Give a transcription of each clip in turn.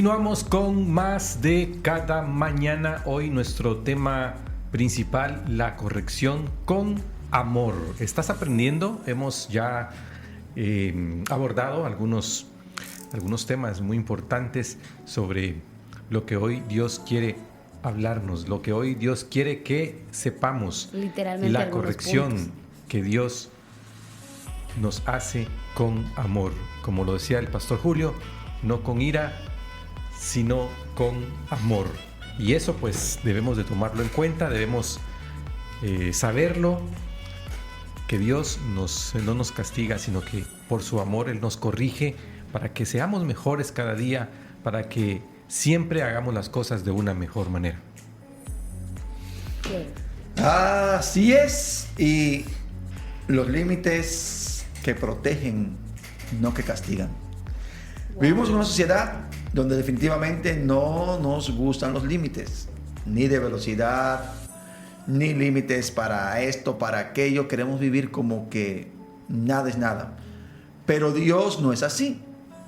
Continuamos con más de cada mañana. Hoy nuestro tema principal, la corrección con amor. ¿Estás aprendiendo? Hemos ya abordado algunos temas muy importantes sobre lo que hoy Dios quiere hablarnos, lo que hoy Dios quiere que sepamos. Literalmente la corrección puntos que Dios nos hace con amor. Como lo decía el pastor Julio, no con ira, sino con amor. Y eso pues debemos de tomarlo en cuenta, debemos saberlo, que Dios no nos castiga, sino que por su amor Él nos corrige para que seamos mejores cada día, para que siempre hagamos las cosas de una mejor manera. Así es. Y los límites que protegen, no que castigan. Vivimos en una sociedad donde definitivamente no nos gustan los límites, ni de velocidad, ni límites para esto, para aquello. Queremos vivir como que nada es nada. Pero Dios no es así.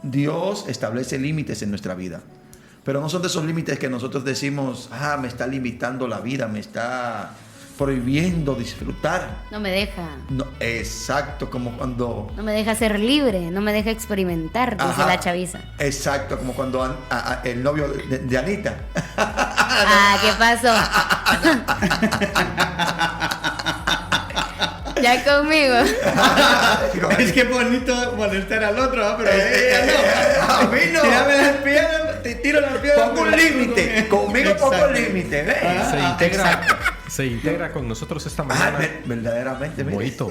Dios establece límites en nuestra vida. Pero no son de esos límites que nosotros decimos, me está limitando la vida, me está prohibiendo disfrutar. No me deja. No, exacto, como cuando... No me deja ser libre, no me deja experimentar, dice la chaviza. Exacto, como cuando el novio de Anita. ¿Qué pasó? Ya conmigo. Es que bonito molestar al otro, ¿no? Pero ella no. A mí no. Tírame las piedras, te tiro las piedras. Pongo un límite. Conmigo pongo un límite. Se integra con nosotros esta mañana. Verdaderamente. Moito.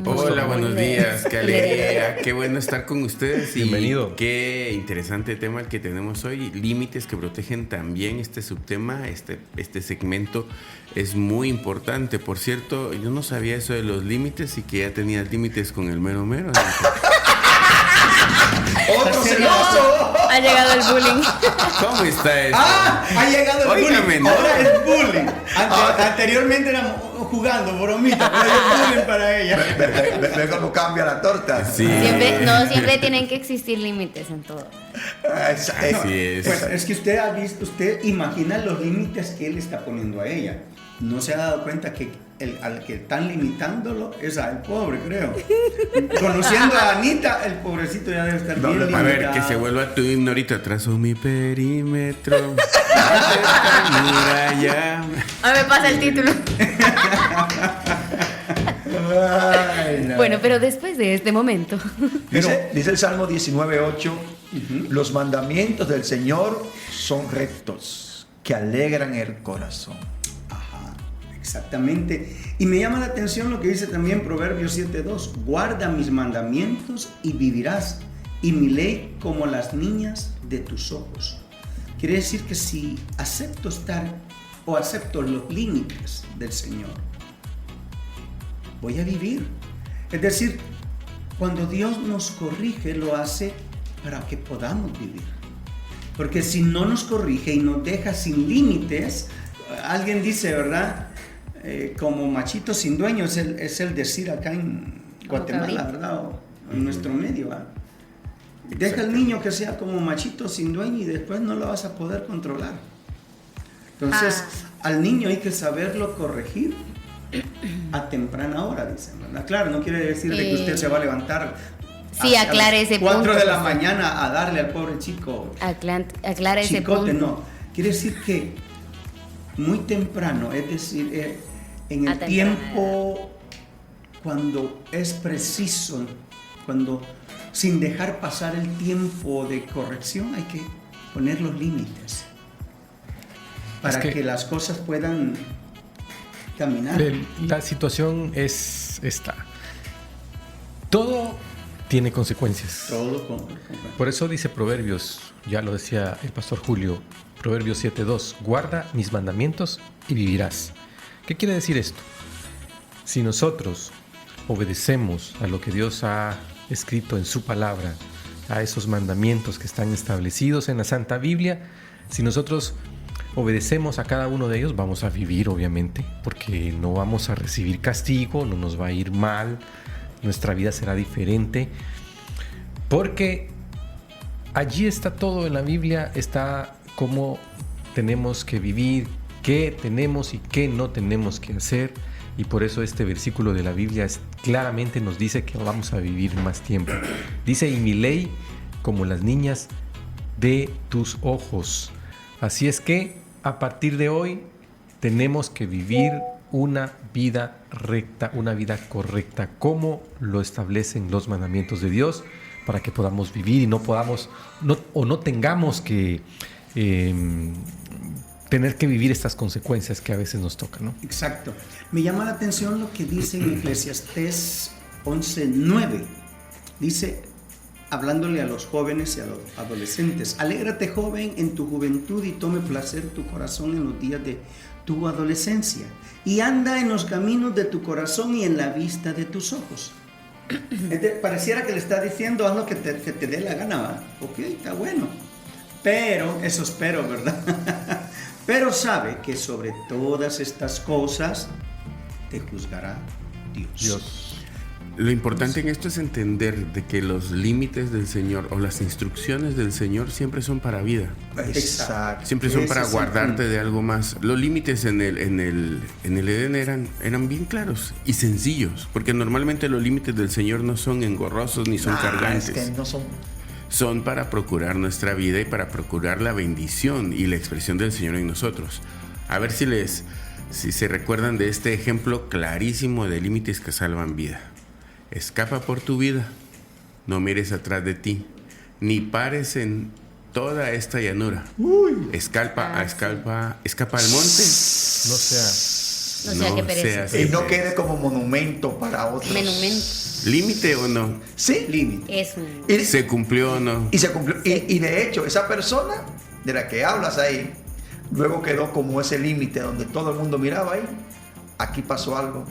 Hola, buenos días, qué alegría, qué bueno estar con ustedes. Bienvenido. Y qué interesante tema el que tenemos hoy, límites que protegen también. Este subtema, este segmento es muy importante. Por cierto, yo no sabía eso de los límites y que ya tenías límites con el mero mero. ¡Otro celoso! Ha llegado el bullying. ¿Cómo está eso? Ha llegado el Óigame, bullying. ¿no? Ahora es bullying. Anteriormente éramos jugando, bromita, pero es bullying para ella. Ve cómo cambia la torta. Sí. Siempre tienen que existir límites en todo. Así es. Pues es que usted imagina los límites que él está poniendo a ella. No se ha dado cuenta que al que están limitándolo es al pobre, creo. Conociendo a Anita, el pobrecito ya debe estar bien limitado. A ver, que se vuelva tu himno ahorita. Trazo mi perímetro. Mira ya. Me pasa el título. Ay, no. Bueno, pero después de este momento. Dice el Salmo 19:8, los mandamientos del Señor son rectos, que alegran el corazón. Exactamente. Y me llama la atención lo que dice también Proverbios 7:2. Guarda mis mandamientos y vivirás, y mi ley como las niñas de tus ojos. Quiere decir que si acepto los límites del Señor, voy a vivir. Es decir, cuando Dios nos corrige, lo hace para que podamos vivir. Porque si no nos corrige y nos deja sin límites, alguien dice, ¿verdad? Como machito sin dueño es el decir acá en Guatemala, ¿verdad? O en nuestro medio, ¿verdad? Deja al niño que sea como machito sin dueño y después no lo vas a poder controlar. Entonces, al niño hay que saberlo corregir a temprana hora, dicen, ¿verdad? Claro, no quiere decir de que usted se va a levantar aclare ese punto. 4 de la mañana a darle al pobre chico. Aclara ese Chicote, punto. no. Quiere decir que muy temprano, es decir, en el tiempo cuando es preciso, cuando sin dejar pasar el tiempo de corrección, hay que poner los límites para que las cosas puedan caminar. La situación es esta. Todo tiene consecuencias. Por eso dice Proverbios, ya lo decía el pastor Julio, Proverbios 7:2, guarda mis mandamientos y vivirás. ¿Qué quiere decir esto? Si nosotros obedecemos a lo que Dios ha escrito en su palabra, a esos mandamientos que están establecidos en la Santa Biblia, si nosotros obedecemos a cada uno de ellos, vamos a vivir, obviamente, porque no vamos a recibir castigo, no nos va a ir mal, nuestra vida será diferente, porque allí está todo en la Biblia, está cómo tenemos que vivir, qué tenemos y qué no tenemos que hacer. Y por eso este versículo de la Biblia claramente nos dice que vamos a vivir más tiempo. Dice, y mi ley, como las niñas de tus ojos. Así es que a partir de hoy tenemos que vivir una vida recta, una vida correcta, como lo establecen los mandamientos de Dios, para que podamos vivir y no tengamos que tener que vivir estas consecuencias que a veces nos tocan, ¿no? Exacto. Me llama la atención lo que dice en Eclesiastés 11:9. Dice, hablándole a los jóvenes y a los adolescentes: alégrate, joven, en tu juventud, y tome placer tu corazón en los días de tu adolescencia, y anda en los caminos de tu corazón y en la vista de tus ojos. Pareciera que le está diciendo, haz lo que te dé la gana, ¿va? Ok, está bueno. Pero, eso espero, ¿verdad? Pero sabe que sobre todas estas cosas te juzgará Dios. Lo importante en esto es entender de que los límites del Señor o las instrucciones del Señor siempre son para vida. Exacto. Siempre son para guardarte de algo más. Los límites en el Edén eran bien claros y sencillos, porque normalmente los límites del Señor no son engorrosos ni son cargantes. Es que no son... Son para procurar nuestra vida y para procurar la bendición y la expresión del Señor en nosotros. A ver si se recuerdan de este ejemplo clarísimo de límites que salvan vida. Escapa por tu vida, no mires atrás de ti, ni pares en toda esta llanura. Escapa al monte. No sea que perece. Y no quede como monumento para otros. Monumento. ¿Límite o no? Sí, Límite. Es un... ¿Se cumplió o no? Y se cumplió. Y de hecho, esa persona de la que hablas ahí, luego quedó como ese límite donde todo el mundo miraba ahí. Aquí pasó algo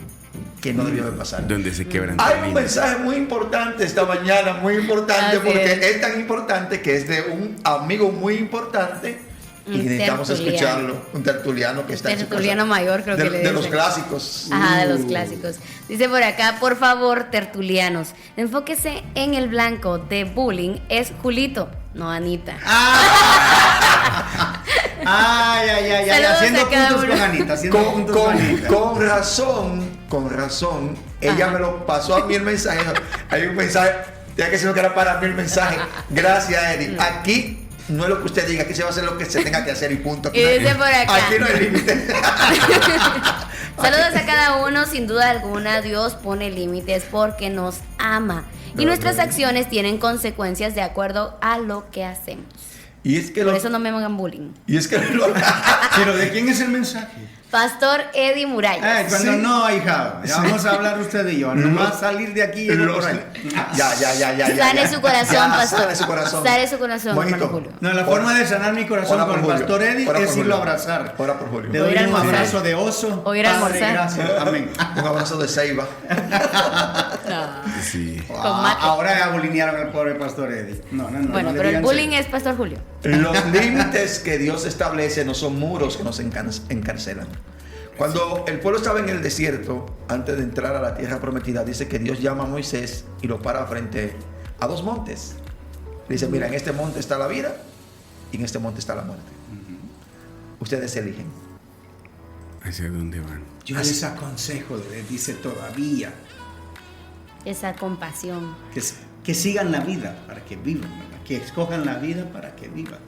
que no debió de pasar. Donde se quebrantó Hay el un límite. mensaje muy importante esta mañana, muy importante, porque es tan importante que es de un amigo muy importante. Y necesitamos escucharlo, un tertuliano que está en su tertuliano casa. mayor, creo que le De dicen. los clásicos. Ajá, de los clásicos. Dice por acá, por favor, tertulianos, enfóquese en el blanco de bullying, es Julito, no Anita. Ay, Saludos haciendo a cada puntos uno. con Anita, haciendo puntos con Anita. Con razón, ella me lo pasó a mí el mensaje. Hay un mensaje, tenía que ser que era para mí el mensaje. Gracias, Eric. Aquí no es lo que usted diga, aquí se va a hacer lo que se tenga que hacer y punto. Aquí Y dice por acá. Aquí no hay límite. Saludos a cada uno, sin duda alguna Dios pone límites porque nos ama y nuestras acciones tienen consecuencias de acuerdo a lo que hacemos. Y es que Por eso no me hagan bullying. Y es que Pero ¿de quién es el mensaje? Pastor Eddie Muralles. Cuando Sí. no, hija, ya vamos a hablar usted y yo. No va a salir de aquí y yo por ahí. Ya. Sane su corazón, Ya, pastor. sane su corazón. Sane su corazón, Bonito. hermano Julio. No, la forma de sanar mi corazón Ora con el por Julio. pastor Eddie Ora por es irlo a Julio. abrazar. Ora por Julio. Le Voy a doy ir a un almorzar. abrazo de oso. Voy a ir a Padre, almorzar. gracias. Amén. Un abrazo de Ceiba. Sí. Con mate. Ahora ya bulinearon al pobre pastor Eddie. No. Bueno, no le pero el digan bullying serio. es Pastor Julio. Los límites que Dios establece no son muros que nos encarcelan. Cuando el pueblo estaba en el desierto, antes de entrar a la tierra prometida, dice que Dios llama a Moisés y lo para frente a dos montes. Dice, mira, en este monte está la vida y en este monte está la muerte. Ustedes eligen. ¿Hacia dónde van? Yo les aconsejo, les dice todavía, Esa compasión. que sigan la vida para que vivan, ¿verdad? Que escojan la vida para que vivan.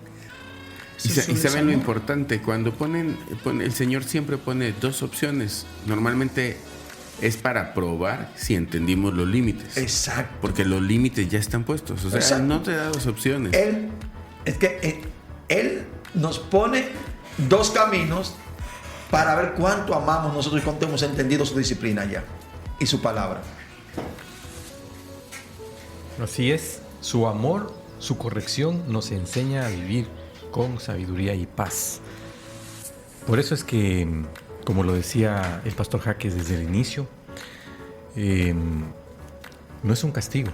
Y Eso saben es lo amor. importante, cuando el Señor siempre pone dos opciones. Normalmente es para probar si entendimos los límites. Exacto. Porque los límites ya están puestos. O sea, Exacto. no te da dos opciones. Él nos pone dos caminos para ver cuánto amamos nosotros y cuánto hemos entendido su disciplina ya y su palabra. Así es, su amor, su corrección nos enseña a vivir con sabiduría y paz. Por eso es que, como lo decía el pastor Jaques desde el inicio, no es un castigo,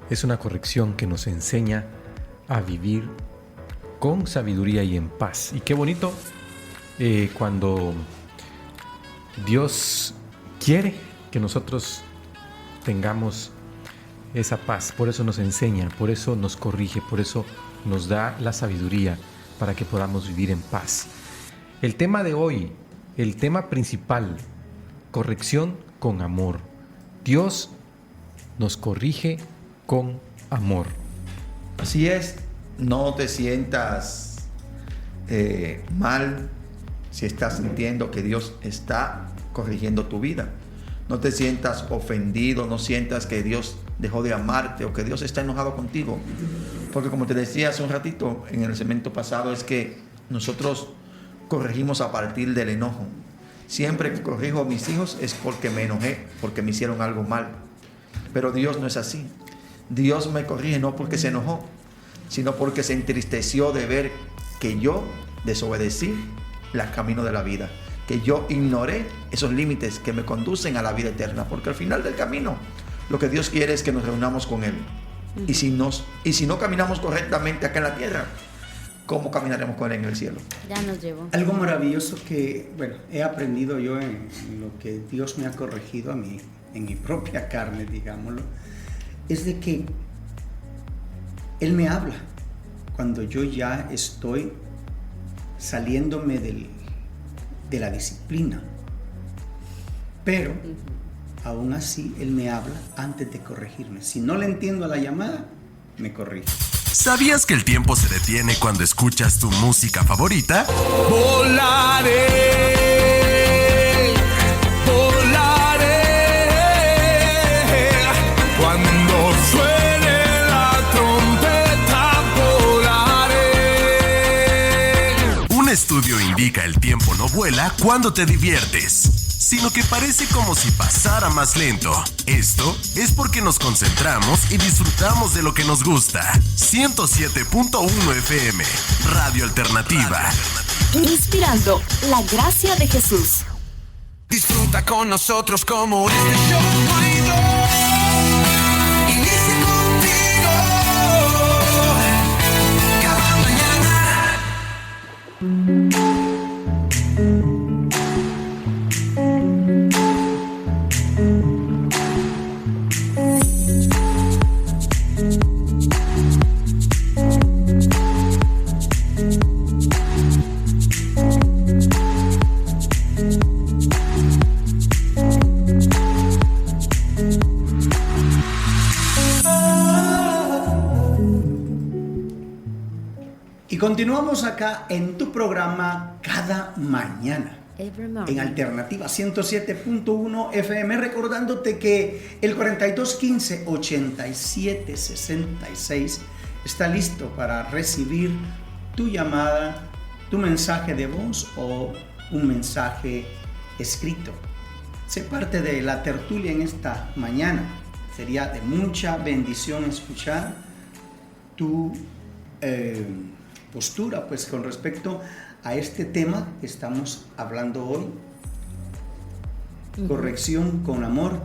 es una corrección que nos enseña a vivir con sabiduría y en paz. Y qué bonito cuando Dios quiere que nosotros tengamos esa paz, por eso nos enseña, por eso nos corrige, por eso nos da la sabiduría para que podamos vivir en paz. El tema de hoy, el tema principal, corrección con amor. Dios nos corrige con amor. Así es, no te sientas mal si estás sintiendo que Dios está corrigiendo tu vida. No te sientas ofendido, no sientas que Dios dejó de amarte o que Dios está enojado contigo. Porque como te decía hace un ratito en el segmento pasado, es que nosotros corregimos a partir del enojo. Siempre que corrijo a mis hijos es porque me enojé, porque me hicieron algo mal. Pero Dios no es así. Dios me corrige no porque se enojó, sino porque se entristeció de ver que yo desobedecí el camino de la vida, que yo ignoré esos límites que me conducen a la vida eterna, porque al final del camino lo que Dios quiere es que nos reunamos con Él. Y si no caminamos correctamente acá en la tierra, ¿cómo caminaremos con Él en el cielo? Ya nos llevó. Algo maravilloso que, he aprendido yo en lo que Dios me ha corregido a mí, en mi propia carne, digámoslo, es de que Él me habla cuando yo ya estoy saliéndome de la disciplina. Pero aún así Él me habla antes de corregirme. Si no le entiendo a la llamada, me corrige. ¿Sabías que el tiempo se detiene cuando escuchas tu música favorita? Volaré, volaré, cuando suene la trompeta volaré. Un estudio indica el tiempo no vuela cuando te diviertes, sino que parece como si pasara más lento. Esto es porque nos concentramos y disfrutamos de lo que nos gusta. 107.1 FM, Radio Alternativa. Inspirando la gracia de Jesús. Disfruta con nosotros como este show no hay dos. Inicia contigo cada mañana. Y continuamos acá en tu programa Cada Mañana. En Alternativa 107.1 FM, recordándote que el 4215-8766 está listo para recibir tu llamada, tu mensaje de voz o un mensaje escrito. Sé parte de la tertulia en esta mañana. Sería de mucha bendición escuchar tu postura, pues, con respecto a este tema que estamos hablando hoy, corrección con amor.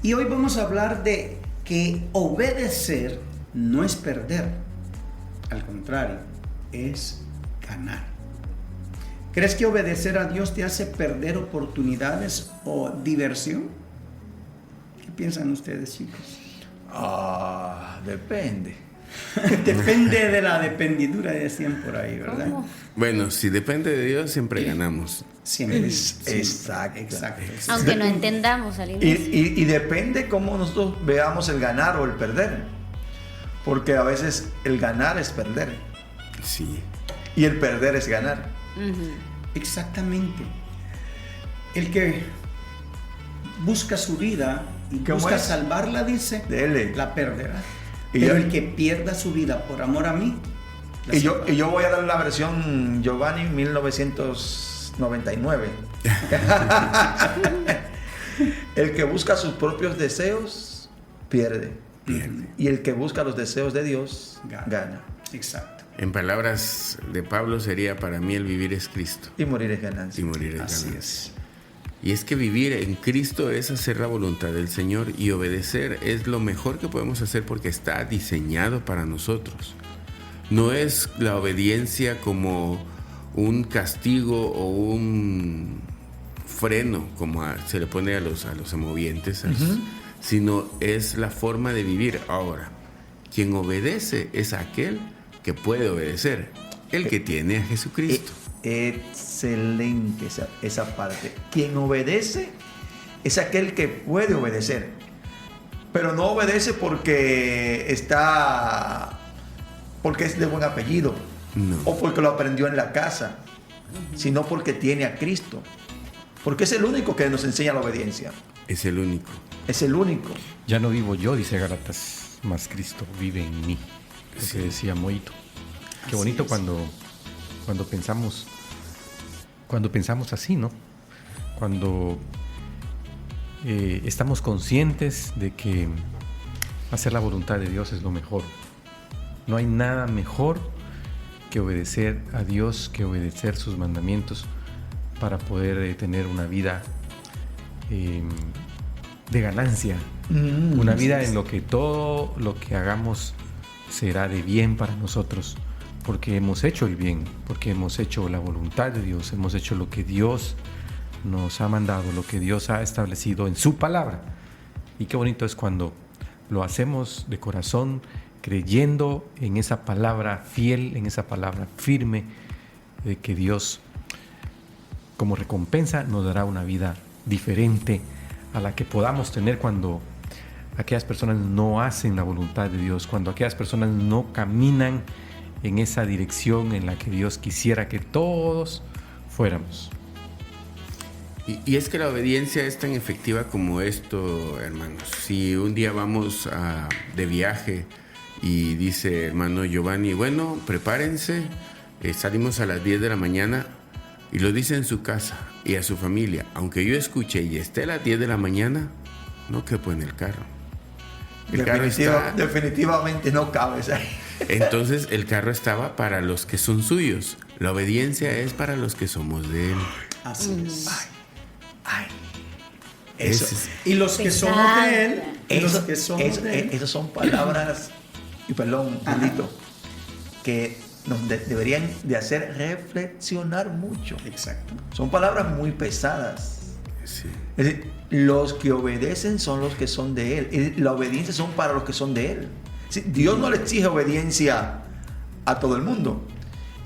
Y hoy vamos a hablar de que obedecer no es perder, al contrario, es ganar. ¿Crees que obedecer a Dios te hace perder oportunidades o diversión? ¿Qué piensan ustedes, chicos? Depende. Depende de la dependidura, decían por ahí, ¿verdad? ¿Cómo? Bueno, si depende de Dios, siempre ganamos. Siempre. Exacto. Aunque no entendamos al inicio. Y depende cómo nosotros veamos el ganar o el perder. Porque a veces el ganar es perder. Sí. Y el perder es ganar. Exactamente. El que busca su vida y busca salvarla, dice, Dele. la perderá. Y Pero yo- el que pierda su vida por amor a mí, la Y yo salvará. voy a dar la versión Giovanni 1999. El que busca sus propios deseos, pierde. Y el que busca los deseos de Dios, gana. Exacto. En palabras de Pablo sería: para mí el vivir es Cristo Y morir es ganancia. y morir es Así ganancia. Y es que vivir en Cristo es hacer la voluntad del Señor, y obedecer es lo mejor que podemos hacer porque está diseñado para nosotros. No es la obediencia como un castigo o un freno como se le pone a los semovientes, sino es la forma de vivir. Ahora, quien obedece es aquel que puede obedecer, el que tiene a Jesucristo. Excelente esa parte. Quien obedece es aquel que puede obedecer, pero no obedece porque es de buen apellido, No. o porque lo aprendió en la casa, sino porque tiene a Cristo, porque es el único que nos enseña la obediencia. Es el único. Es el único. Ya no vivo yo, dice Gálatas, más Cristo vive en mí. Lo que decía Moito. Qué bonito cuando pensamos así, ¿no? Cuando estamos conscientes de que hacer la voluntad de Dios es lo mejor. No hay nada mejor que obedecer a Dios, que obedecer sus mandamientos para poder tener una vida de ganancia. Una vida en lo que todo lo que hagamos será de bien para nosotros, porque hemos hecho el bien, porque hemos hecho la voluntad de Dios, hemos hecho lo que Dios nos ha mandado, lo que Dios ha establecido en su palabra. Y qué bonito es cuando lo hacemos de corazón, creyendo en esa palabra fiel, en esa palabra firme, de que Dios, como recompensa, nos dará una vida diferente a la que podamos tener cuando aquellas personas no hacen la voluntad de Dios, cuando aquellas personas no caminan en esa dirección en la que Dios quisiera que todos fuéramos. Y es que la obediencia es tan efectiva como esto, hermanos. Si un día vamos de viaje y dice hermano Giovanni, bueno, prepárense, salimos a las 10 de la mañana, y lo dice en su casa y a su familia, aunque yo escuche y esté a las 10 de la mañana, no quepo en el carro. Definitivamente no cabes ahí. Entonces el carro estaba para los que son suyos. La obediencia es para los que somos de Él. Así es. Eso. Y los que somos de Él, esas son palabras, y perdón, Julito, que nos deberían de hacer reflexionar mucho. Exacto. Son palabras muy pesadas. Sí. Es decir, los que obedecen son los que son de Él. Y la obediencia son para los que son de Él. Es decir, Dios no le exige obediencia a todo el mundo.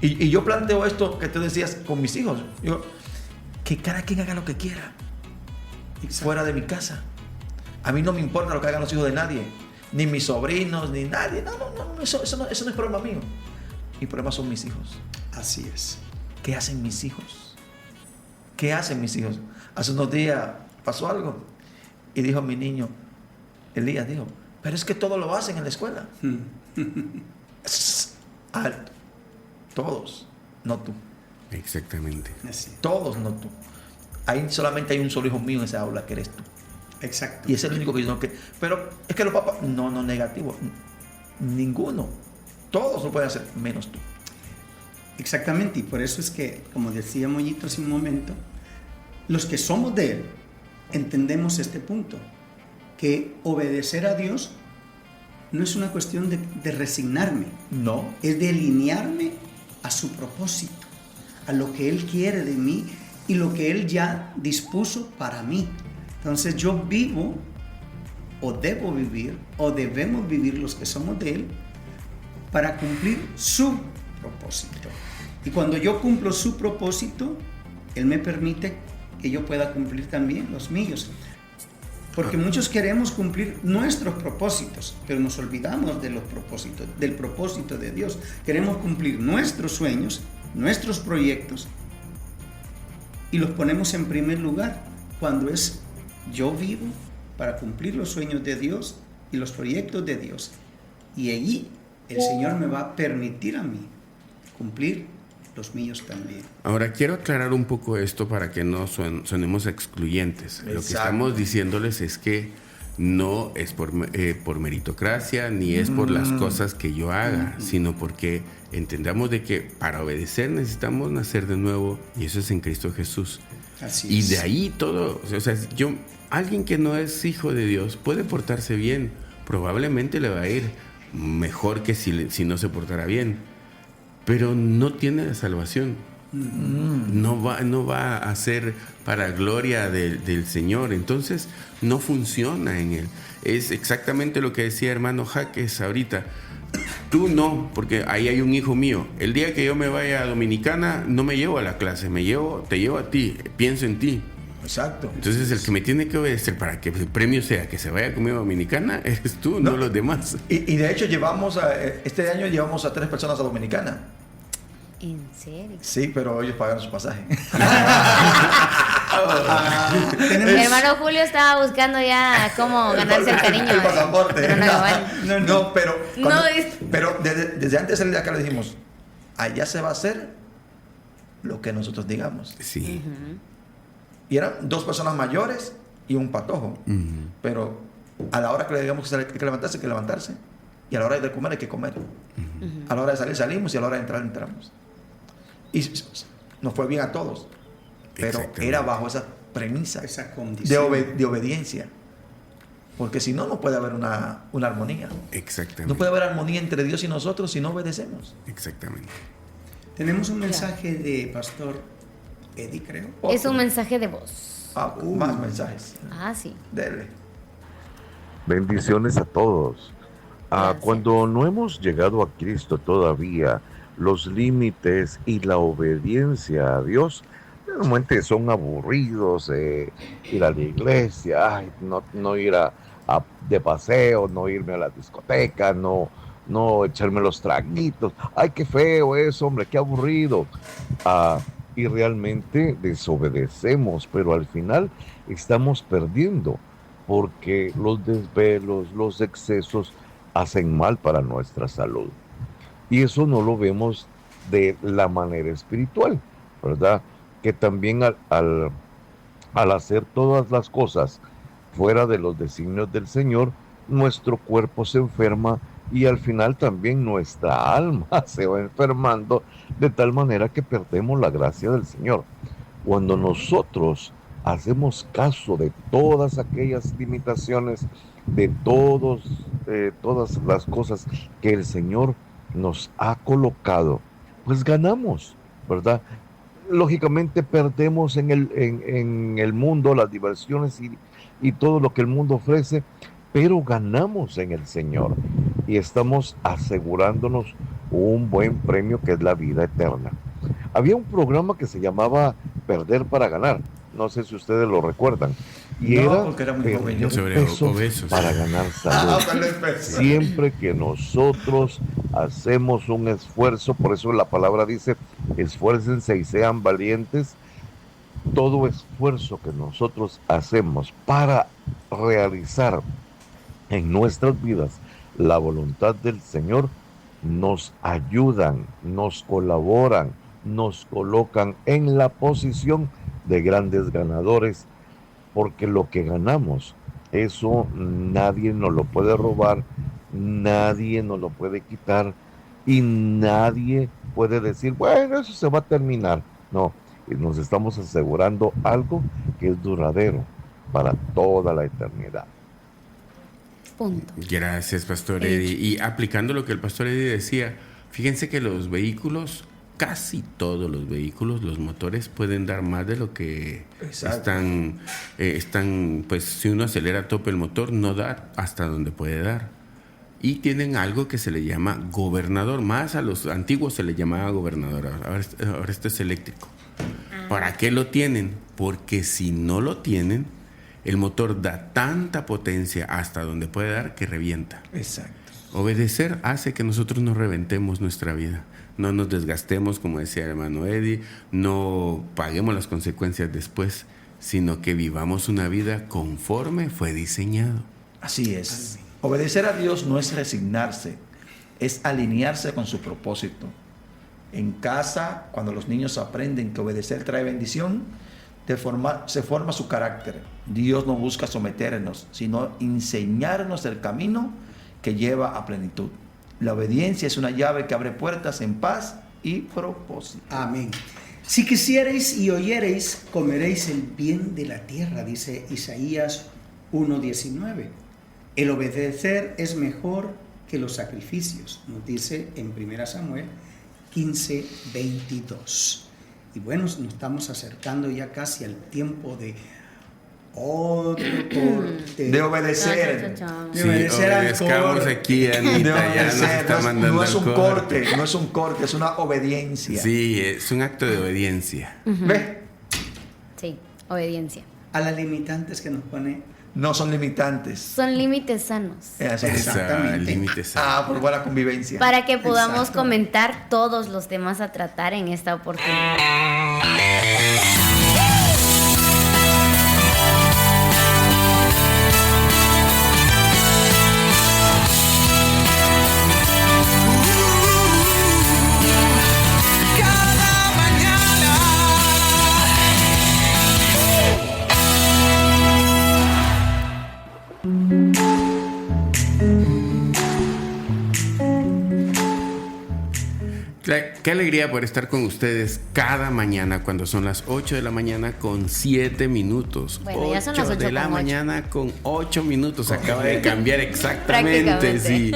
Y yo planteo esto que tú decías con mis hijos. Digo, que cada quien haga lo que quiera. Exacto. Fuera de mi casa. A mí no me importa lo que hagan los hijos de nadie. Ni mis sobrinos, ni nadie. No, eso no es problema mío. Mi problema son mis hijos. Así es. ¿Qué hacen mis hijos? ¿Qué hacen mis hijos? Hace unos días pasó algo y dijo mi niño, Elías dijo, pero es que todo lo hacen en la escuela. Alto. Todos, no tú. Exactamente. Así. Todos, no tú. Solamente hay un solo hijo mío en esa aula que eres tú. Exacto. Y es el único que yo no quiero. Pero es que los papás, no, negativo. Ninguno. Todos lo pueden hacer, menos tú. Exactamente, y por eso es que, como decía Moñito hace un momento, los que somos de Él entendemos este punto, que obedecer a Dios no es una cuestión de resignarme, No. es de alinearme a su propósito, a lo que Él quiere de mí y lo que Él ya dispuso para mí. Entonces yo vivo, o debo vivir, o debemos vivir los que somos de Él, para cumplir su propósito. Y cuando yo cumplo su propósito, Él me permite que yo pueda cumplir también los míos. Porque muchos queremos cumplir nuestros propósitos, pero nos olvidamos de los propósitos, del propósito de Dios. Queremos cumplir nuestros sueños, nuestros proyectos, y los ponemos en primer lugar, cuando es yo vivo para cumplir los sueños de Dios y los proyectos de Dios. Y allí el Señor me va a permitir a mí cumplir los míos también. Ahora quiero aclarar un poco esto para que no sonemos excluyentes. Exacto. Lo que estamos diciéndoles es que no es por meritocracia ni es por las cosas que yo haga, sino porque entendamos de que para obedecer necesitamos nacer de nuevo, y eso es en Cristo Jesús. Así Y es. de ahí todo, o sea, alguien que no es hijo de Dios puede portarse bien, probablemente le va a ir mejor que si no se portara bien, pero no tiene la salvación. No va a ser para gloria del Señor. Entonces no funciona en él. Es exactamente lo que decía hermano Jaques ahorita. Tú no, porque ahí hay un hijo mío. El día que yo me vaya a Dominicana, no me llevo a la clase, te llevo a ti, pienso en ti. Exacto. Entonces el que me tiene que obedecer para que el premio sea que se vaya conmigo a Dominicana eres tú, no los demás. Y de hecho este año llevamos a 3 personas a Dominicana. ¿En serio? Sí, pero ellos pagaron su pasaje. Hermano Julio estaba buscando ya cómo ganarse el cariño. El pasaporte. Pero pero desde antes de salir de acá le dijimos, allá se va a hacer lo que nosotros digamos. Sí. Y eran 2 personas mayores y un patojo. Pero a la hora que le digamos que hay que levantarse, hay que levantarse. Y a la hora de comer hay que comer. A la hora de salir, salimos, y a la hora de entrar, entramos. Y nos fue bien a todos. Pero era bajo esa premisa, esa condición de obediencia. Porque si no, no puede haber una armonía. Exactamente. No puede haber armonía entre Dios y nosotros si no obedecemos. Exactamente. Tenemos un mensaje de Pastor Eddie, creo. Es un mensaje de voz. Más mensajes. Sí. Dele. Bendiciones a todos. Cuando no hemos llegado a Cristo todavía, los límites y la obediencia a Dios realmente son aburridos. Ir a la iglesia, no ir de paseo, no irme a la discoteca, no echarme los traguitos. Ay, qué feo eso, hombre, qué aburrido. Y realmente desobedecemos, pero al final estamos perdiendo, porque los desvelos, los excesos hacen mal para nuestra salud. Y eso no lo vemos de la manera espiritual, ¿verdad? Que también al hacer todas las cosas fuera de los designios del Señor, nuestro cuerpo se enferma y al final también nuestra alma se va enfermando, de tal manera que perdemos la gracia del Señor. Cuando nosotros hacemos caso de todas aquellas limitaciones, de todas las cosas que el Señor nos ha colocado, pues ganamos, ¿verdad? Lógicamente perdemos en el mundo las diversiones y todo lo que el mundo ofrece, pero ganamos en el Señor y estamos asegurándonos un buen premio, que es la vida eterna. Había un programa que se llamaba Perder para Ganar, no sé si ustedes lo recuerdan, y porque era muy joven, sobre obesos, para ganar salud. Siempre que nosotros hacemos un esfuerzo, por eso la palabra dice, esfuércense y sean valientes. Todo esfuerzo que nosotros hacemos para realizar en nuestras vidas la voluntad del Señor, nos ayudan, nos colaboran, nos colocan en la posición de grandes ganadores, porque lo que ganamos, eso nadie nos lo puede robar, nadie nos lo puede quitar y nadie puede decir, bueno, eso se va a terminar. No, nos estamos asegurando algo que es duradero para toda la eternidad. Punto. Gracias, Pastor Eddie. Y aplicando lo que el Pastor Eddie decía, fíjense que los vehículos, casi todos los vehículos, los motores pueden dar más de lo que están, pues si uno acelera a tope el motor, no da hasta donde puede dar. Y tienen algo que se le llama gobernador, más a los antiguos se le llamaba gobernador, ahora este es eléctrico. ¿Para qué lo tienen? Porque si no lo tienen, el motor da tanta potencia hasta donde puede dar que revienta. Exacto. Obedecer hace que nosotros no reventemos nuestra vida, no nos desgastemos, como decía el hermano Eddie, no paguemos las consecuencias después, sino que vivamos una vida conforme fue diseñado. Así es. Obedecer a Dios no es resignarse, es alinearse con su propósito. En casa, cuando los niños aprenden que obedecer trae bendición, se forma su carácter. Dios no busca someternos, sino enseñarnos el camino que lleva a plenitud. La obediencia es una llave que abre puertas en paz y propósito. Amén. Si quisierais y oyereis, comeréis el bien de la tierra, dice Isaías 1:19. El obedecer es mejor que los sacrificios, nos dice en 1 Samuel 15:22. Y bueno, nos estamos acercando ya casi al tiempo de otro corte. De obedecer. De obedecer al obedezcamos corte. aquí, Anita, ya nos está mandando no es al un corte, no es un corte, es una obediencia. Sí, es un acto de obediencia. ¿Ves? Sí, obediencia. A las limitantes que nos pone. No son limitantes. Son límites sanos. Límites. Por buena convivencia. Para que podamos Exacto. comentar todos los temas a tratar en esta oportunidad. Cada mañana. Qué alegría por estar con ustedes cada mañana cuando son las 8 de la mañana con 7 minutos. Bueno, ya son las 8 de la con 8. mañana con 8 minutos. Acaba de cambiar exactamente. Prácticamente. Sí.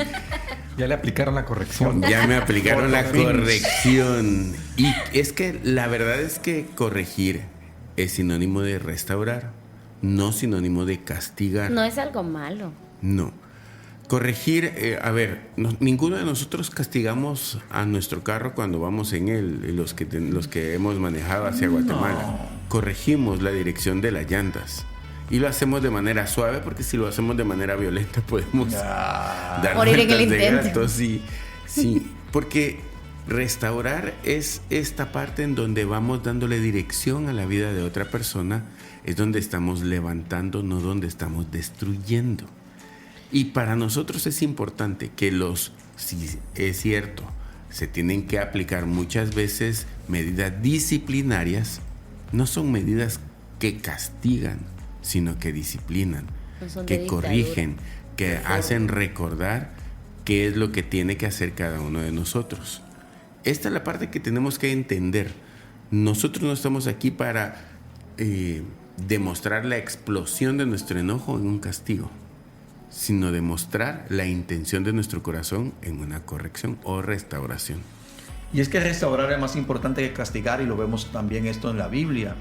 Ya le aplicaron la corrección. Ya me aplicaron la Por fin. corrección. Y es que la verdad es que corregir es sinónimo de restaurar, no sinónimo de castigar. No es algo malo. No. Corregir, ninguno de nosotros castigamos a nuestro carro cuando vamos en él, los que hemos manejado hacia Guatemala. Corregimos la dirección de las llantas. Y lo hacemos de manera suave, porque si lo hacemos de manera violenta podemos dar Morir en el vueltas de intento. gato. Sí, porque restaurar es esta parte en donde vamos dándole dirección a la vida de otra persona, es donde estamos levantando, no donde estamos destruyendo. Y para nosotros es importante que si es cierto, se tienen que aplicar muchas veces medidas disciplinarias, no son medidas que castigan, sino que disciplinan, No son de que dictadura. corrigen, que hacen recordar qué es lo que tiene que hacer cada uno de nosotros. Esta es la parte que tenemos que entender. Nosotros no estamos aquí para demostrar la explosión de nuestro enojo en un castigo, sino demostrar la intención de nuestro corazón en una corrección o restauración. Y es que restaurar es más importante que castigar, y lo vemos también esto en la Biblia.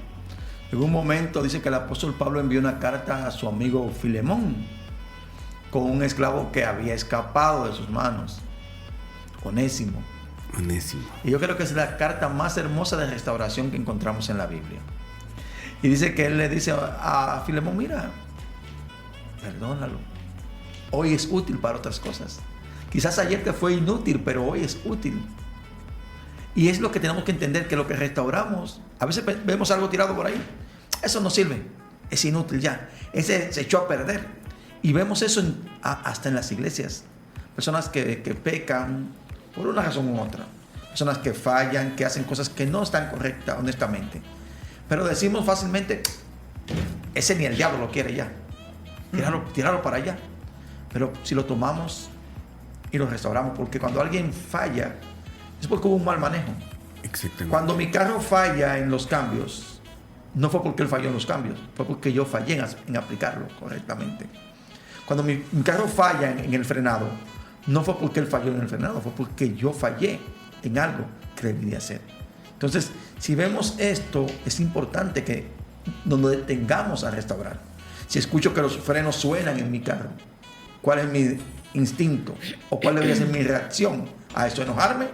En un momento dice que el apóstol Pablo envió una carta a su amigo Filemón con un esclavo que había escapado de sus manos, Onésimo. Y yo creo que es la carta más hermosa de restauración que encontramos en la Biblia. Y dice que él le dice a Filemón: mira, perdónalo. Hoy es útil para otras cosas. Quizás ayer te fue inútil, pero hoy es útil. Y es lo que tenemos que entender, que lo que restauramos, a veces vemos algo tirado por ahí, eso no sirve, es inútil ya, ese se echó a perder. Y vemos eso hasta en las iglesias. Personas que pecan por una razón u otra. Personas que fallan, que hacen cosas que no están correctas, honestamente. Pero decimos fácilmente: ese ni el diablo lo quiere ya. Tíralo para allá. Pero si lo tomamos y lo restauramos, porque cuando alguien falla, es porque hubo un mal manejo. Exactamente. Cuando mi carro falla en los cambios, no fue porque él falló en los cambios, fue porque yo fallé en aplicarlo correctamente. Cuando mi carro falla en el frenado, no fue porque él falló en el frenado, fue porque yo fallé en algo que debía hacer. Entonces, si vemos esto, es importante que nos detengamos a restaurar. Si escucho que los frenos suenan en mi carro, ¿cuál es mi instinto? ¿O cuál debería ser mi reacción a eso? ¿Enojarme?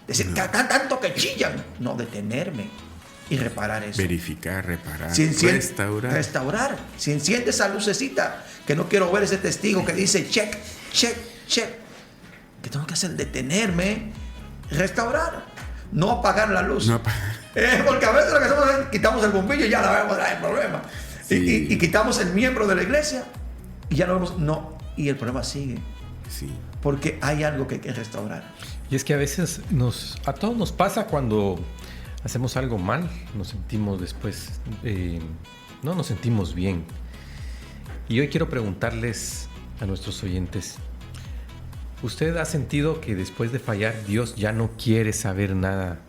Decir, tanto que chillan. No, detenerme y reparar eso. Verificar, reparar, restaurar. Si enciende esa lucecita, que no quiero ver ese testigo que dice check, check, check. ¿Qué tengo que hacer? Detenerme, restaurar, no apagar la luz. Porque a veces lo que hacemos es quitamos el bombillo y ya la vemos, el problema. Sí. Y quitamos el miembro de la iglesia y ya lo vemos. No, y el problema sigue. Sí. Porque hay algo que hay que restaurar. Y es que a veces a todos nos pasa cuando hacemos algo mal, nos sentimos después, no nos sentimos bien. Y hoy quiero preguntarles a nuestros oyentes: ¿usted ha sentido que después de fallar Dios ya no quiere saber nada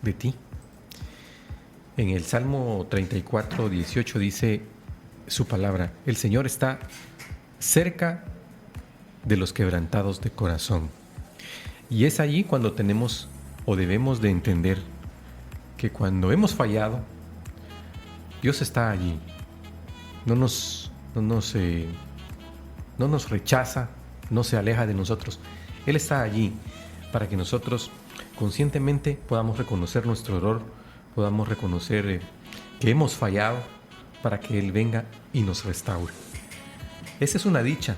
de ti? En el Salmo 34, 18 dice su palabra: el Señor está cerca de los quebrantados de corazón. Y es allí cuando tenemos o debemos de entender que cuando hemos fallado, Dios está allí. No nos rechaza, no se aleja de nosotros. Él está allí para que nosotros conscientemente podamos reconocer nuestro error, podamos reconocer que hemos fallado, para que Él venga y nos restaure. Esa es una dicha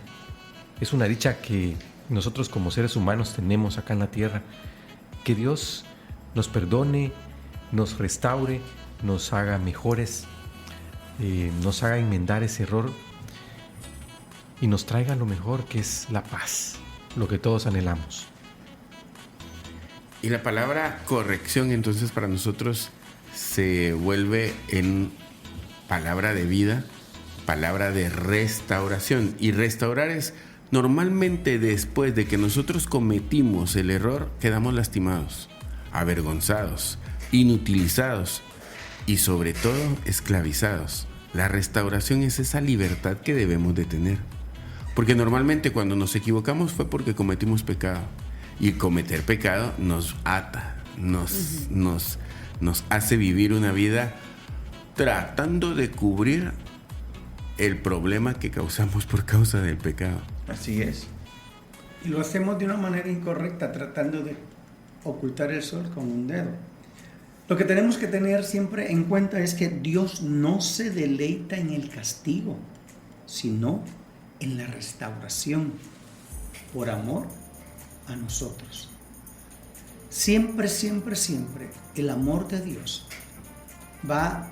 que nosotros como seres humanos tenemos acá en la tierra, que Dios nos perdone, nos restaure, nos haga mejores, nos haga enmendar ese error y nos traiga lo mejor, que es la paz, lo que todos anhelamos. Y la palabra corrección entonces para nosotros se vuelve en palabra de vida, palabra de restauración. Y restaurar es normalmente después de que nosotros cometimos el error, quedamos lastimados, avergonzados, inutilizados y sobre todo esclavizados. La restauración es esa libertad que debemos de tener. Porque normalmente cuando nos equivocamos fue porque cometimos pecado. Y cometer pecado nos ata, nos hace vivir una vida tratando de cubrir el problema que causamos por causa del pecado. Así es. Y lo hacemos de una manera incorrecta, tratando de ocultar el sol con un dedo. Lo que tenemos que tener siempre en cuenta es que Dios no se deleita en el castigo, sino en la restauración, por amor a nosotros. Siempre, siempre, siempre el amor de Dios va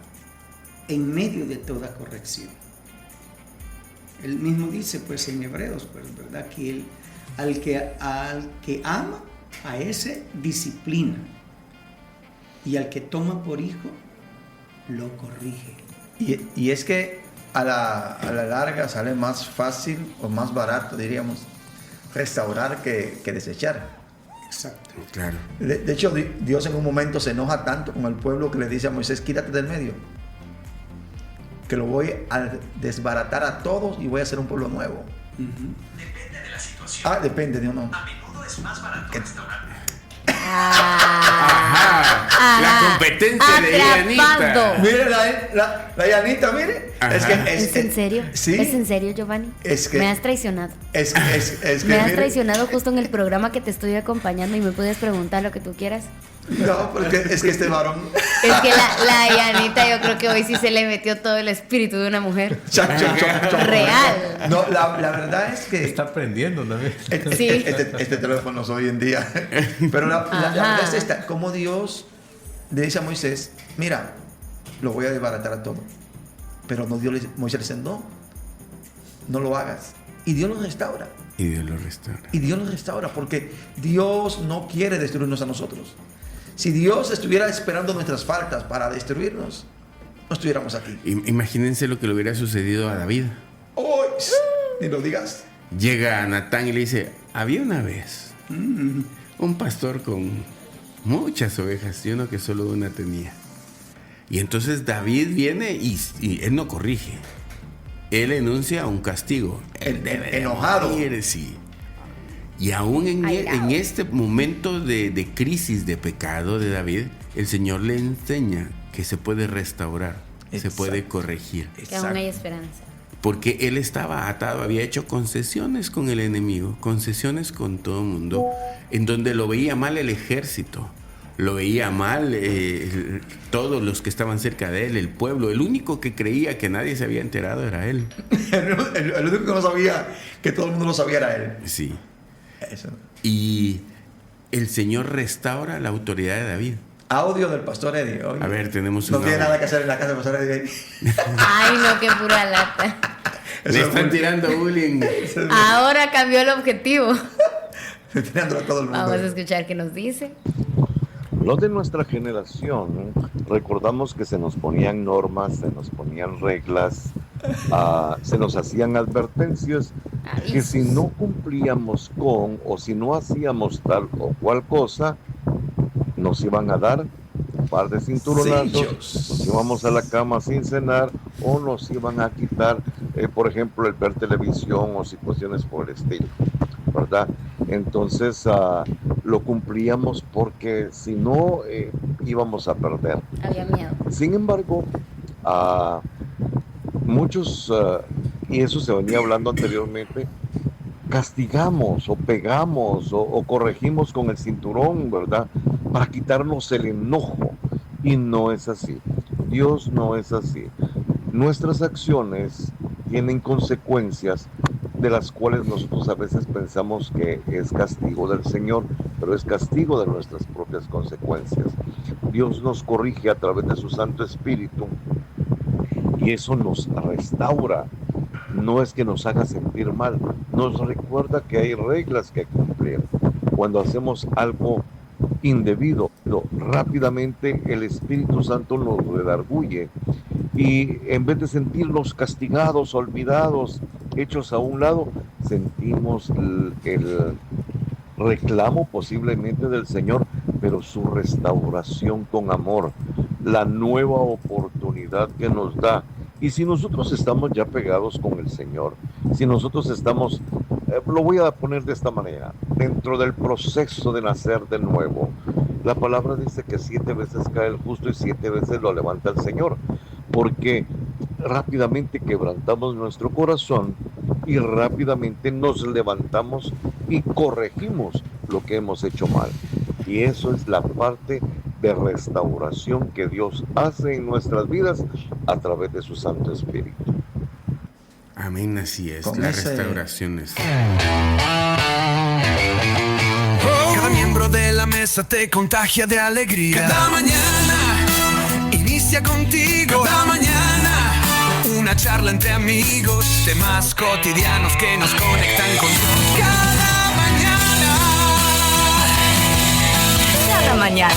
en medio de toda corrección. Él mismo dice, pues en Hebreos, pues, ¿verdad? Que él, al que ama, a ese disciplina, y al que toma por hijo, lo corrige. Y es que a la larga sale más fácil o más barato, diríamos, restaurar que desechar. Exacto. Claro. De hecho, Dios en un momento se enoja tanto con el pueblo que le dice a Moisés, quítate del medio, que lo voy a desbaratar a todos y voy a hacer un pueblo nuevo. Depende de la situación. Depende de uno. A menudo es más barato restaurar. La competencia de Yanita. Mire la Yanita, mire. ¿Es en serio? ¿Sí? ¿Es en serio, Giovanni? Me has traicionado. Es que me has traicionado justo en el programa que te estoy acompañando y me puedes preguntar lo que tú quieras. No, porque es que este varón. Es que la Yanita, yo creo que hoy sí se le metió todo el espíritu de una mujer. Real. No, la verdad es que. Está aprendiendo también. Sí. Este teléfono hoy en día. Pero la verdad es esta: como Dios le dice a Moisés, mira, lo voy a desbaratar a todo. Pero Moisés le dice, no lo hagas. Y Dios lo restaura. Y Dios lo restaura porque Dios no quiere destruirnos a nosotros. Si Dios estuviera esperando nuestras faltas para destruirnos, no estuviéramos aquí. Imagínense lo que le hubiera sucedido a David. ¡Oh! Ni lo digas. Llega Natán y le dice, había una vez un pastor con muchas ovejas y uno que solo una tenía. Y entonces David viene y él no corrige. Él enuncia un castigo. Él debe enojado. Morir, sí. Y aún en este momento de crisis de pecado de David, el Señor le enseña que se puede restaurar, se puede corregir. Que aún hay esperanza. Porque él estaba atado, había hecho concesiones con el enemigo, concesiones con todo el mundo, en donde lo veía mal el ejército, lo veía mal todos los que estaban cerca de él, el pueblo. El único que creía que nadie se había enterado era él. el único que no sabía que todo el mundo lo sabía era él. Sí. Eso. Y el Señor restaura la autoridad de David. Audio del pastor Eddie. Oye, a ver, tenemos no tiene nada que hacer en la casa del pastor Eddie. Ay, no, qué pura lata. Le están tirando bullying. Ahora cambió el objetivo. Tirándolo a todo el mundo. Vamos a escuchar qué nos dice. Los de nuestra generación recordamos que se nos ponían normas, se nos ponían reglas, se nos hacían advertencias que si no cumplíamos con o si no hacíamos tal o cual cosa, nos iban a dar un par de cinturonazos, nos íbamos a la cama sin cenar o nos iban a quitar, por ejemplo, el ver televisión o situaciones por el estilo, ¿verdad? Entonces lo cumplíamos porque si no íbamos a perder. Había miedo. Sin embargo, muchos, y eso se venía hablando anteriormente, castigamos o pegamos o corregimos con el cinturón, ¿verdad? Para quitarnos el enojo. Y no es así. Dios no es así. Nuestras acciones tienen consecuencias de las cuales nosotros a veces pensamos que es castigo del Señor, pero es castigo de nuestras propias consecuencias. Dios nos corrige a través de su Santo Espíritu y eso nos restaura. No es que nos haga sentir mal, nos recuerda que hay reglas que cumplir. Cuando hacemos algo indebido, rápidamente el Espíritu Santo nos redarguye y en vez de sentirnos castigados, olvidados, hechos a un lado, sentimos el reclamo posiblemente del Señor, pero su restauración con amor, la nueva oportunidad que nos da. Y si nosotros estamos ya pegados con el Señor, si nosotros estamos, lo voy a poner de esta manera, dentro del proceso de nacer de nuevo, la palabra dice que 7 veces cae el justo y 7 veces lo levanta el Señor, porque rápidamente quebrantamos nuestro corazón y rápidamente nos levantamos y corregimos lo que hemos hecho mal. Y eso es la parte de restauración que Dios hace en nuestras vidas a través de su Santo Espíritu. Amén, así es. Las restauraciones. Cada miembro de la mesa te contagia de alegría. Cada mañana inicia contigo. Cada mañana una charla entre amigos, temas cotidianos que nos conectan con Dios. Cada mañana. Cada mañana.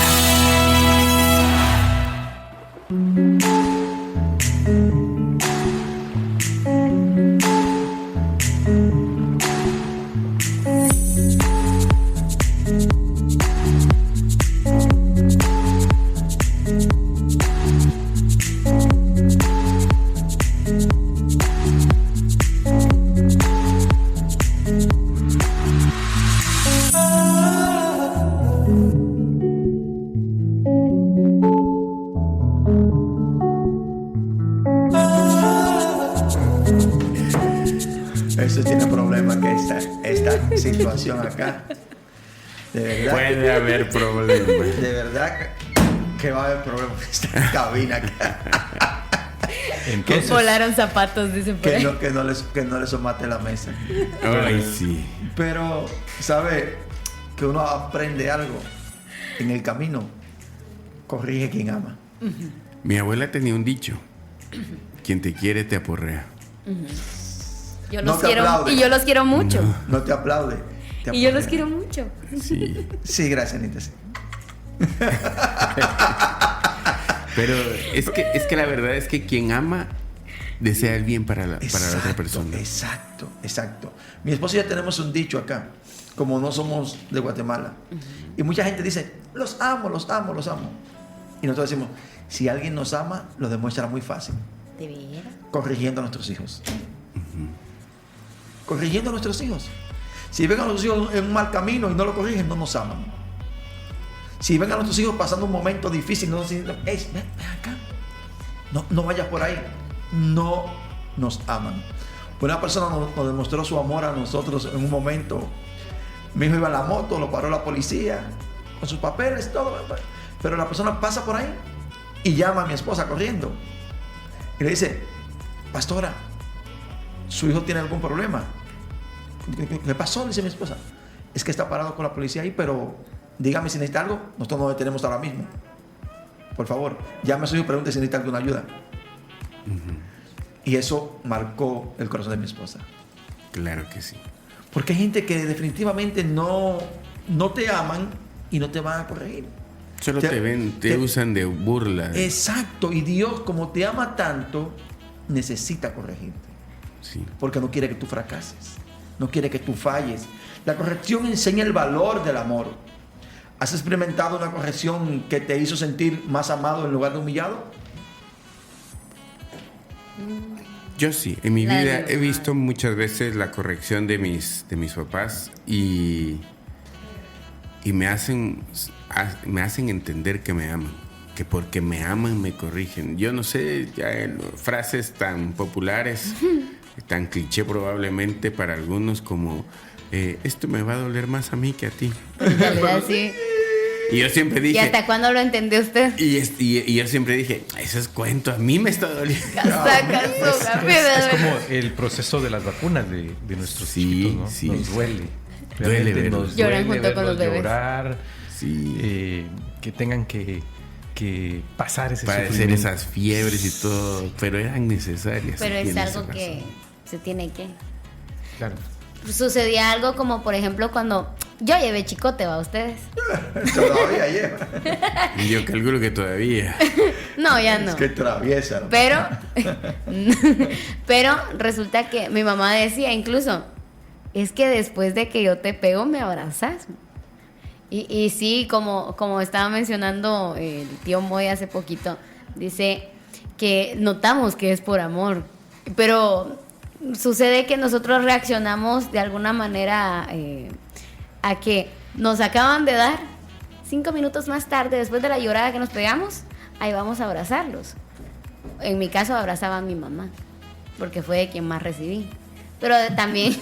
Eso tiene problema que esta situación acá. De verdad. Puede haber problemas. De verdad que va a haber problemas en esta cabina acá. Entonces, volaron zapatos, dicen por ahí. Que no les somate la mesa. Ay, sí. Pero, ¿sabe? Que uno aprende algo en el camino. Corrige quien ama. Mi abuela tenía un dicho. Quien te quiere te aporrea. Yo los quiero y yo los quiero mucho. No te aplaude. Y yo los quiero mucho. Sí. Sí, gracias, Anita. Sí. Pero es que la verdad es que quien ama desea el bien para la otra persona. Exacto. Mi esposo y yo tenemos un dicho acá, como no somos de Guatemala. Y mucha gente dice, los amo. Y nosotros decimos, si alguien nos ama, lo demuestra muy fácil. ¿De veras? Corrigiendo a nuestros hijos. Corrigiendo a nuestros hijos. Si ven a nuestros hijos en un mal camino y no lo corrigen, no nos aman. Si ven a nuestros hijos pasando un momento difícil, no nos dicen, ven acá. No vayas por ahí. No nos aman. Una persona nos demostró su amor a nosotros en un momento. Mi hijo iba en la moto, lo paró la policía, con sus papeles, todo. Pero la persona pasa por ahí y llama a mi esposa corriendo. Y le dice, pastora, ¿su hijo tiene algún problema? ¿Qué pasó? Dice mi esposa. Es que está parado con la policía ahí, pero dígame si necesita algo. Nosotros no lo detenemos ahora mismo. Por favor, llame a su hijo y pregunte si necesita alguna ayuda. Y eso marcó el corazón de mi esposa. Claro que sí. Porque hay gente que definitivamente no te aman y no te van a corregir. Solo te ven, te usan de burla. Exacto. Y Dios, como te ama tanto, necesita corregirte. Sí. Porque no quiere que tú fracases. No quiere que tú falles. La corrección enseña el valor del amor. ¿Has experimentado una corrección que te hizo sentir más amado en lugar de humillado? Yo sí, en mi vida he visto muchas veces la corrección de mis papás y me hacen entender que me aman, que porque me aman me corrigen. Yo no sé, ya frases tan populares, tan cliché probablemente para algunos como esto me va a doler más a mí que a ti. En realidad sí. Y yo siempre dije... ¿Y hasta cuándo lo entendió usted? Y yo siempre dije, eso es cuento, a mí me está doliendo. Es como el proceso de las vacunas de nuestros hijos, ¿no? Sí, nos duele. Duele nos lloran duele junto con los bebés. Llorar, sí. Que tengan que pasar ese padecer sufrimiento. esas fiebres y todo, pero eran necesarias. Pero es algo que se tiene que... Claro. Sucedía algo como, por ejemplo, cuando yo llevé chicote, ¿va? Ustedes. Todavía lleva. Y yo calculo que todavía. No, ya no. Es que traviesa, ¿no? Pero resulta que mi mamá decía incluso, es que después de que yo te pego, me abrazas. Y sí, como estaba mencionando el tío Moy hace poquito, dice que notamos que es por amor, pero sucede que nosotros reaccionamos de alguna manera a que nos acaban de dar 5 minutos más tarde, después de la llorada que nos pegamos, ahí vamos a abrazarlos. En mi caso abrazaba a mi mamá, porque fue de quien más recibí. Pero también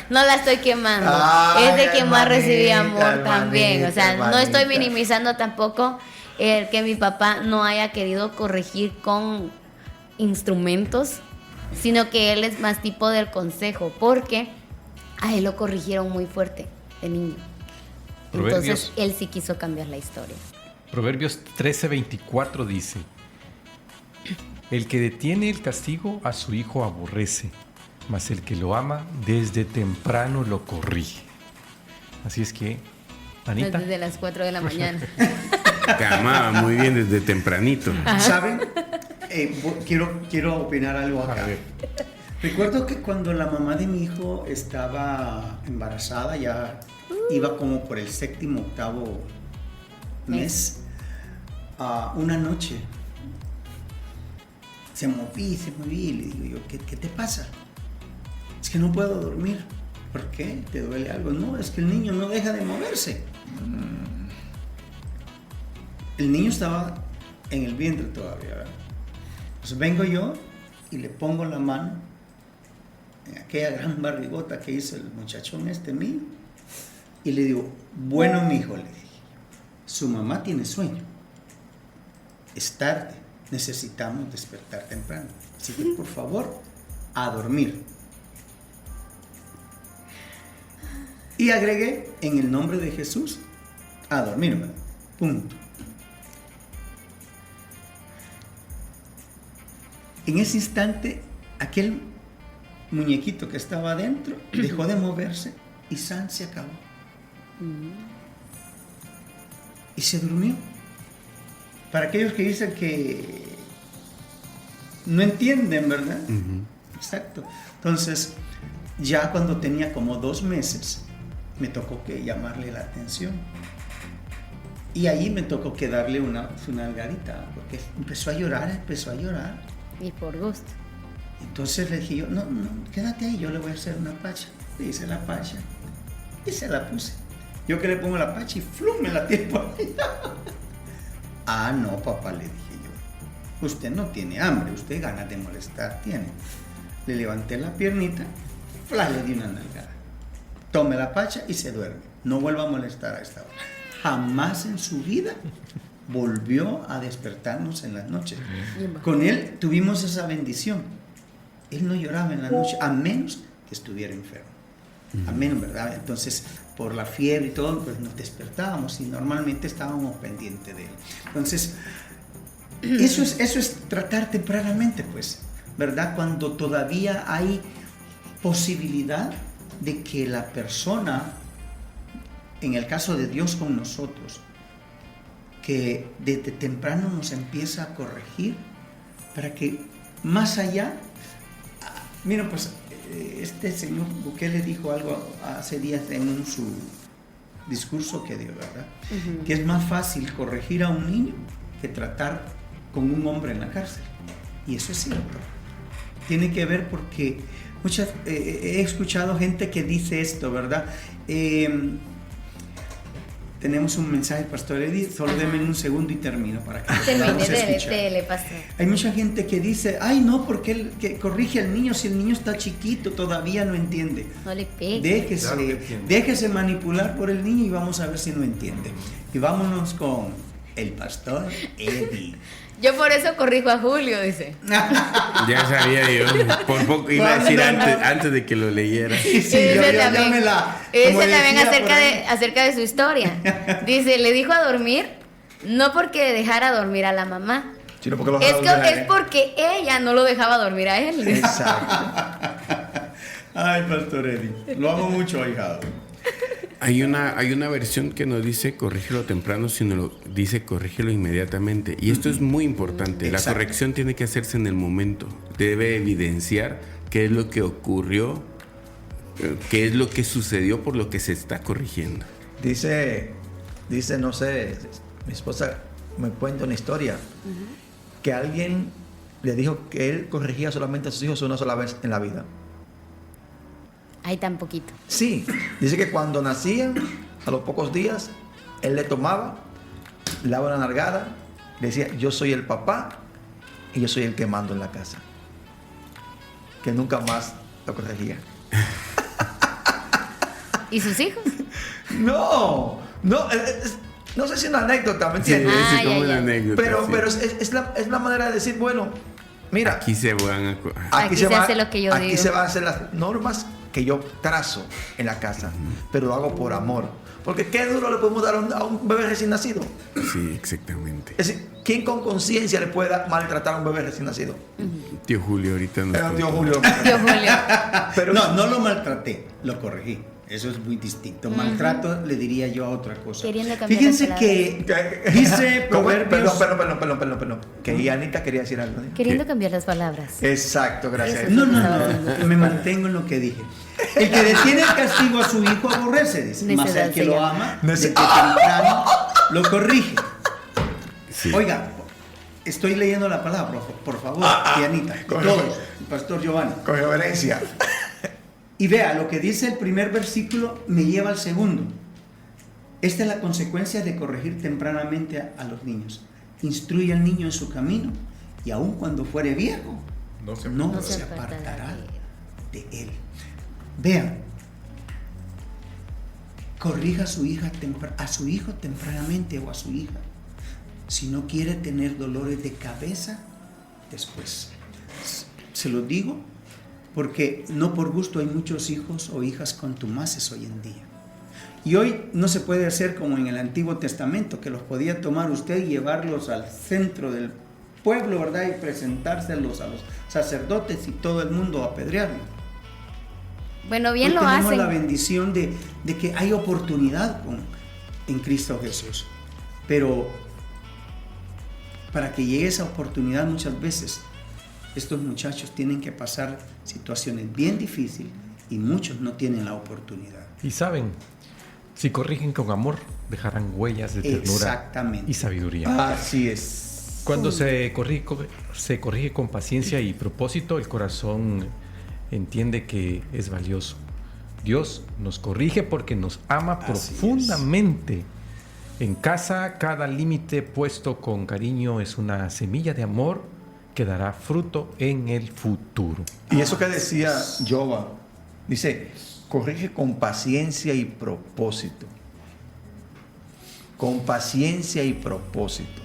no la estoy quemando. Es de quien más recibí amor también. O sea, no estoy minimizando tampoco el que mi papá no haya querido corregir con instrumentos, sino que él es más tipo del consejo, porque a él lo corrigieron muy fuerte de niño. Entonces él sí quiso cambiar la historia. Proverbios 13:24 dice: el que detiene el castigo a su hijo aborrece, mas el que lo ama desde temprano lo corrige. Así es que, Anita. Desde las 4 de la mañana. Te amaba muy bien desde tempranito. Ajá. ¿Saben? Quiero opinar algo acá. Recuerdo que cuando la mamá de mi hijo estaba embarazada, ya iba como por el 7º, 8º mes, una noche se moví y le digo yo, ¿qué te pasa? Es que no puedo dormir. ¿Por qué? ¿Te duele algo? No, es que el niño no deja de moverse. El niño estaba en el vientre todavía, ¿verdad? Entonces vengo yo y le pongo la mano en aquella gran barrigota que hizo el muchachón mío y le digo, bueno, mijo, le dije, su mamá tiene sueño, es tarde, necesitamos despertar temprano, así que por favor, a dormir. Y agregué, en el nombre de Jesús, a dormir, ¿verdad? Punto. En ese instante, aquel muñequito que estaba adentro dejó de moverse y San se acabó. Y se durmió. Para aquellos que dicen que no entienden, ¿verdad? Exacto. Entonces, ya cuando tenía como 2 meses, me tocó que llamarle la atención. Y ahí me tocó que darle una nalgadita, porque empezó a llorar. Y por gusto. Entonces le dije yo, no, quédate ahí, yo le voy a hacer una pacha. Le hice la pacha y se la puse. Yo que le pongo la pacha y ¡flum! Me la tiro por ahí. Ah, no, papá, le dije yo. Usted no tiene hambre, usted ganas de molestar tiene. Le levanté la piernita, le di una nalgada. Tome la pacha y se duerme. No vuelva a molestar a esta hora. Jamás en su vida volvió a despertarnos en las noches. Con él tuvimos esa bendición. Él no lloraba en la noche, a menos que estuviera enfermo. A menos, ¿verdad? Entonces, por la fiebre y todo, pues nos despertábamos y normalmente estábamos pendientes de él. Entonces, eso es tratar tempranamente, pues, ¿verdad? Cuando todavía hay posibilidad de que la persona, en el caso de Dios con nosotros, que desde temprano nos empieza a corregir para que más allá, mira, pues este señor Bukele dijo algo hace días en su discurso que dio, ¿verdad? Que es más fácil corregir a un niño que tratar con un hombre en la cárcel. Y eso es cierto. Tiene que ver porque he escuchado gente que dice esto, ¿verdad? Tenemos un mensaje, Pastor Eddie, solo denme un segundo y termino para que termine, dele, pastor. Hay mucha gente que dice, ay no, porque él que corrige al niño si el niño está chiquito, todavía no entiende. No le pegue. Déjese manipular por el niño y vamos a ver si no entiende. Y vámonos con el Pastor Eddie. Yo por eso corrijo a Julio, dice. Ya sabía yo. Por poco iba a decir antes de que lo leyera. Sí, dice también acerca de su historia. Dice, le dijo a dormir, no porque dejara dormir a la mamá, sino porque es porque ella no lo dejaba dormir a él. Exacto. Ay, Pastor Eddie, lo amo mucho, ahijado. Hay una versión que no dice corrígelo temprano, sino lo dice corrígelo inmediatamente. Y esto es muy importante. Exacto. La corrección tiene que hacerse en el momento. Debe evidenciar qué es lo que ocurrió, qué es lo que sucedió por lo que se está corrigiendo. Dice, no sé, mi esposa me cuenta una historia, que alguien le dijo que él corregía solamente a sus hijos una sola vez en la vida. Ay, tan poquito. Sí, dice que cuando nacían, a los pocos días, él le tomaba, le daba una nalgada, le decía, yo soy el papá y yo soy el que mando en la casa. Que nunca más lo corregía. ¿Y sus hijos? No sé si es una anécdota, ¿me entiendes? Sí, como una anécdota. Pero es la manera de decir, bueno, mira, aquí se hace lo que yo digo. Aquí se van a hacer las normas que yo trazo en la casa, pero lo hago por amor. Porque qué duro le podemos dar a un bebé recién nacido. Sí, exactamente. Es decir, ¿quién con conciencia le puede maltratar a un bebé recién nacido? Tío Julio ahorita no. Tío Julio. Pero no lo maltraté, lo corregí. Eso es muy distinto. Maltrato le diría yo a otra cosa. Fíjense que dice Proverbios... Perdón. Que Anita quería decir algo. Queriendo cambiar las palabras. Exacto, gracias. No. Me mantengo en lo que dije. El que detiene el castigo a su hijo aborrece, dice. Más el que lo ama, desde temprano lo corrige. Sí. Oiga, estoy leyendo la palabra, por favor, Anita. Todos, el Pastor Giovanni. Con reverencia. Y vea, lo que dice el primer versículo me lleva al segundo. Esta es la consecuencia de corregir tempranamente a los niños. Instruye al niño en su camino y aun cuando fuere viejo, no se apartará de él. Vean, corrija a su hijo tempranamente o a su hija. Si no quiere tener dolores de cabeza después. Se lo digo porque no por gusto hay muchos hijos o hijas contumaces hoy en día. Y hoy no se puede hacer como en el Antiguo Testamento, que los podía tomar usted y llevarlos al centro del pueblo, ¿verdad? Y presentárselos a los sacerdotes y todo el mundo a apedrearlos. Bueno, bien hoy lo tenemos hacen. la bendición de que hay oportunidad en Cristo Jesús. Pero para que llegue esa oportunidad muchas veces estos muchachos tienen que pasar situaciones bien difíciles y muchos no tienen la oportunidad. Y saben, si corrigen con amor, dejarán huellas de ternura y sabiduría. Así es. Cuando se corrige con paciencia y propósito, el corazón entiende que es valioso. Dios nos corrige porque nos ama profundamente. En casa, cada límite puesto con cariño es una semilla de amor que dará fruto en el futuro. Y eso que decía Jova, dice, corrige con paciencia y propósito. Con paciencia y propósito.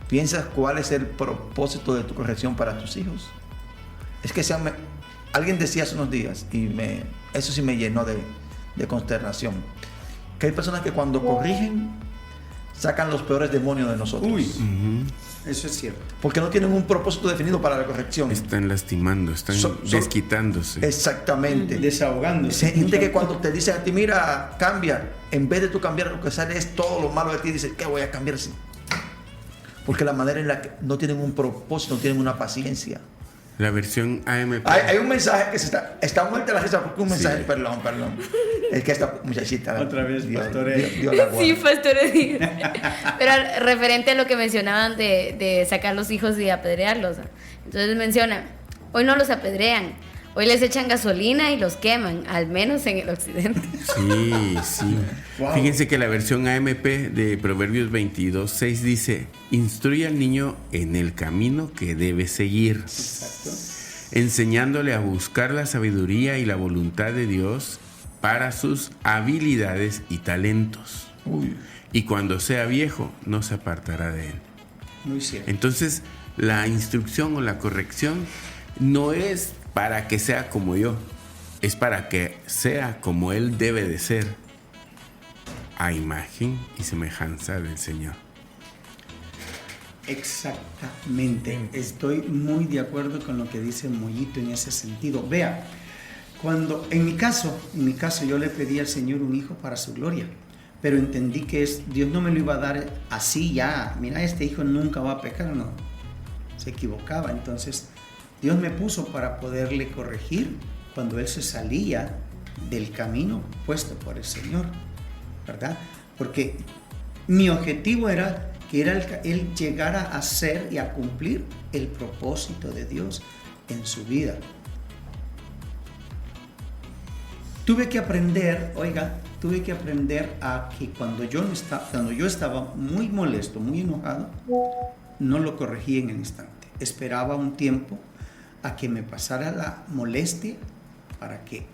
¿Piensas cuál es el propósito de tu corrección para tus hijos? Es que alguien decía hace unos días, y eso sí me llenó de consternación, que hay personas que cuando corrigen sacan los peores demonios de nosotros. Eso es cierto. Porque no tienen un propósito definido para la corrección. Están lastimando, están desquitándose. Exactamente. Desahogándose. Hay gente que cuando te dice a ti, mira, cambia, en vez de tú cambiar, lo que sale es todo lo malo de ti, dice, ¿qué voy a cambiar así? Porque la manera en la que no tienen un propósito, no tienen una paciencia. La versión AMP. Hay un mensaje que está muerta la risa porque un mensaje, perdón. Es que esta muchachita. Otra vez, Pastor Eddie. Sí, Pastor Eddie. Pero referente a lo que mencionaban de sacar los hijos y apedrearlos. Entonces menciona, Hoy no los apedrean. Hoy les echan gasolina y los queman, al menos en el occidente. Sí, sí. Wow. Fíjense que la versión AMP de Proverbios 22:6 dice: instruye al niño en el camino que debe seguir. Exacto. Enseñándole a buscar la sabiduría y la voluntad de Dios para sus habilidades y talentos. Uy. Y cuando sea viejo, no se apartará de él. Muy cierto. Entonces, la instrucción o la corrección no es para que sea como yo, es para que sea como él debe de ser, a imagen y semejanza del Señor. Exactamente. Estoy muy de acuerdo con lo que dice Mollito en ese sentido. Vea, cuando en mi caso yo le pedí al Señor un hijo para su gloria, pero entendí que Dios no me lo iba a dar así ya. Mira, este hijo nunca va a pecar, no. Se equivocaba. Entonces Dios me puso para poderle corregir cuando él se salía del camino puesto por el Señor, ¿verdad? Porque mi objetivo era que él llegara a ser y a cumplir el propósito de Dios en su vida. Tuve que aprender a que cuando yo estaba muy molesto, muy enojado, no lo corregí en el instante. Esperaba un tiempo a que me pasara la molestia para que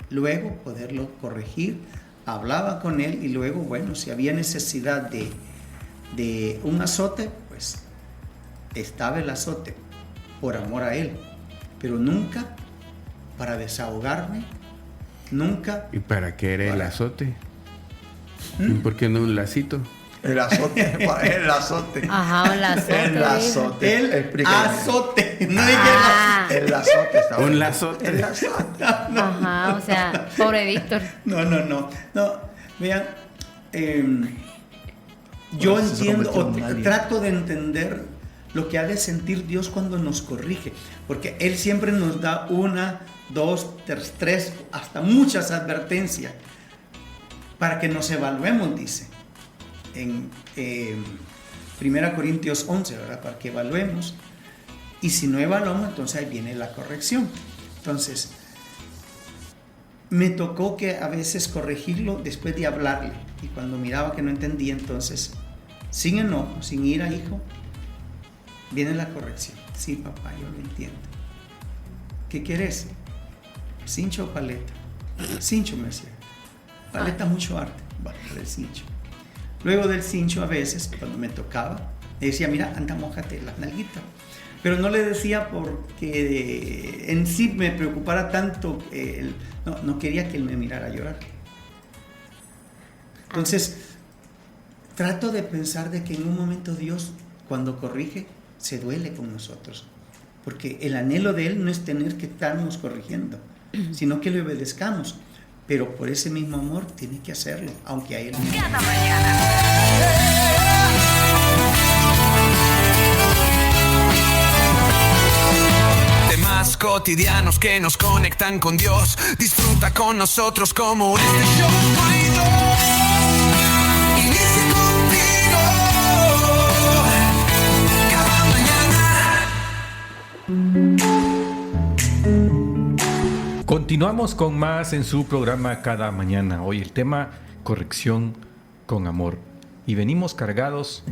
luego poderlo corregir. Hablaba con él y luego, bueno, si había necesidad de un azote, pues estaba el azote por amor a él, pero nunca para desahogarme, nunca. ¿Y para qué era el azote? ¿Y por qué no un lacito? El azote, el azote. Ajá, un lazote. El azote. El azote. No El azote. Un lazote. El azote. Ajá, o sea, pobre Víctor. No, vean, yo entiendo, trato de entender lo que ha de sentir Dios cuando nos corrige, porque Él siempre nos da 1, 2, 3, hasta muchas advertencias para que nos evaluemos, dice en 1 Corintios 11, ¿verdad? Para que evaluemos, y si no evaluamos, entonces ahí viene la corrección. Entonces me tocó que a veces corregirlo después de hablarle, y cuando miraba que no entendía, entonces sin enojo, sin ira, hijo, viene la corrección. Sí, papá, yo lo entiendo. ¿Qué quieres? ¿Cincho o paleta? Cincho, me decía. Paleta mucho arte. Vale, el cincho. Luego del cincho, a veces, cuando me tocaba, le decía, mira, anda, mójate las nalguitas. Pero no le decía porque en sí me preocupara tanto. No quería que él me mirara a llorar. Entonces, trato de pensar de que en un momento Dios, cuando corrige, se duele con nosotros. Porque el anhelo de Él no es tener que estarnos corrigiendo, sino que le obedezcamos. Pero por ese mismo amor tiene que hacerlo, aunque a Él no. Cada mañana. Temas cotidianos que nos conectan con Dios. Disfruta con nosotros como este show. No hay dos. Inicia contigo. Cada mañana. Continuamos con más en su programa Cada Mañana. Hoy el tema corrección con amor. Y venimos cargados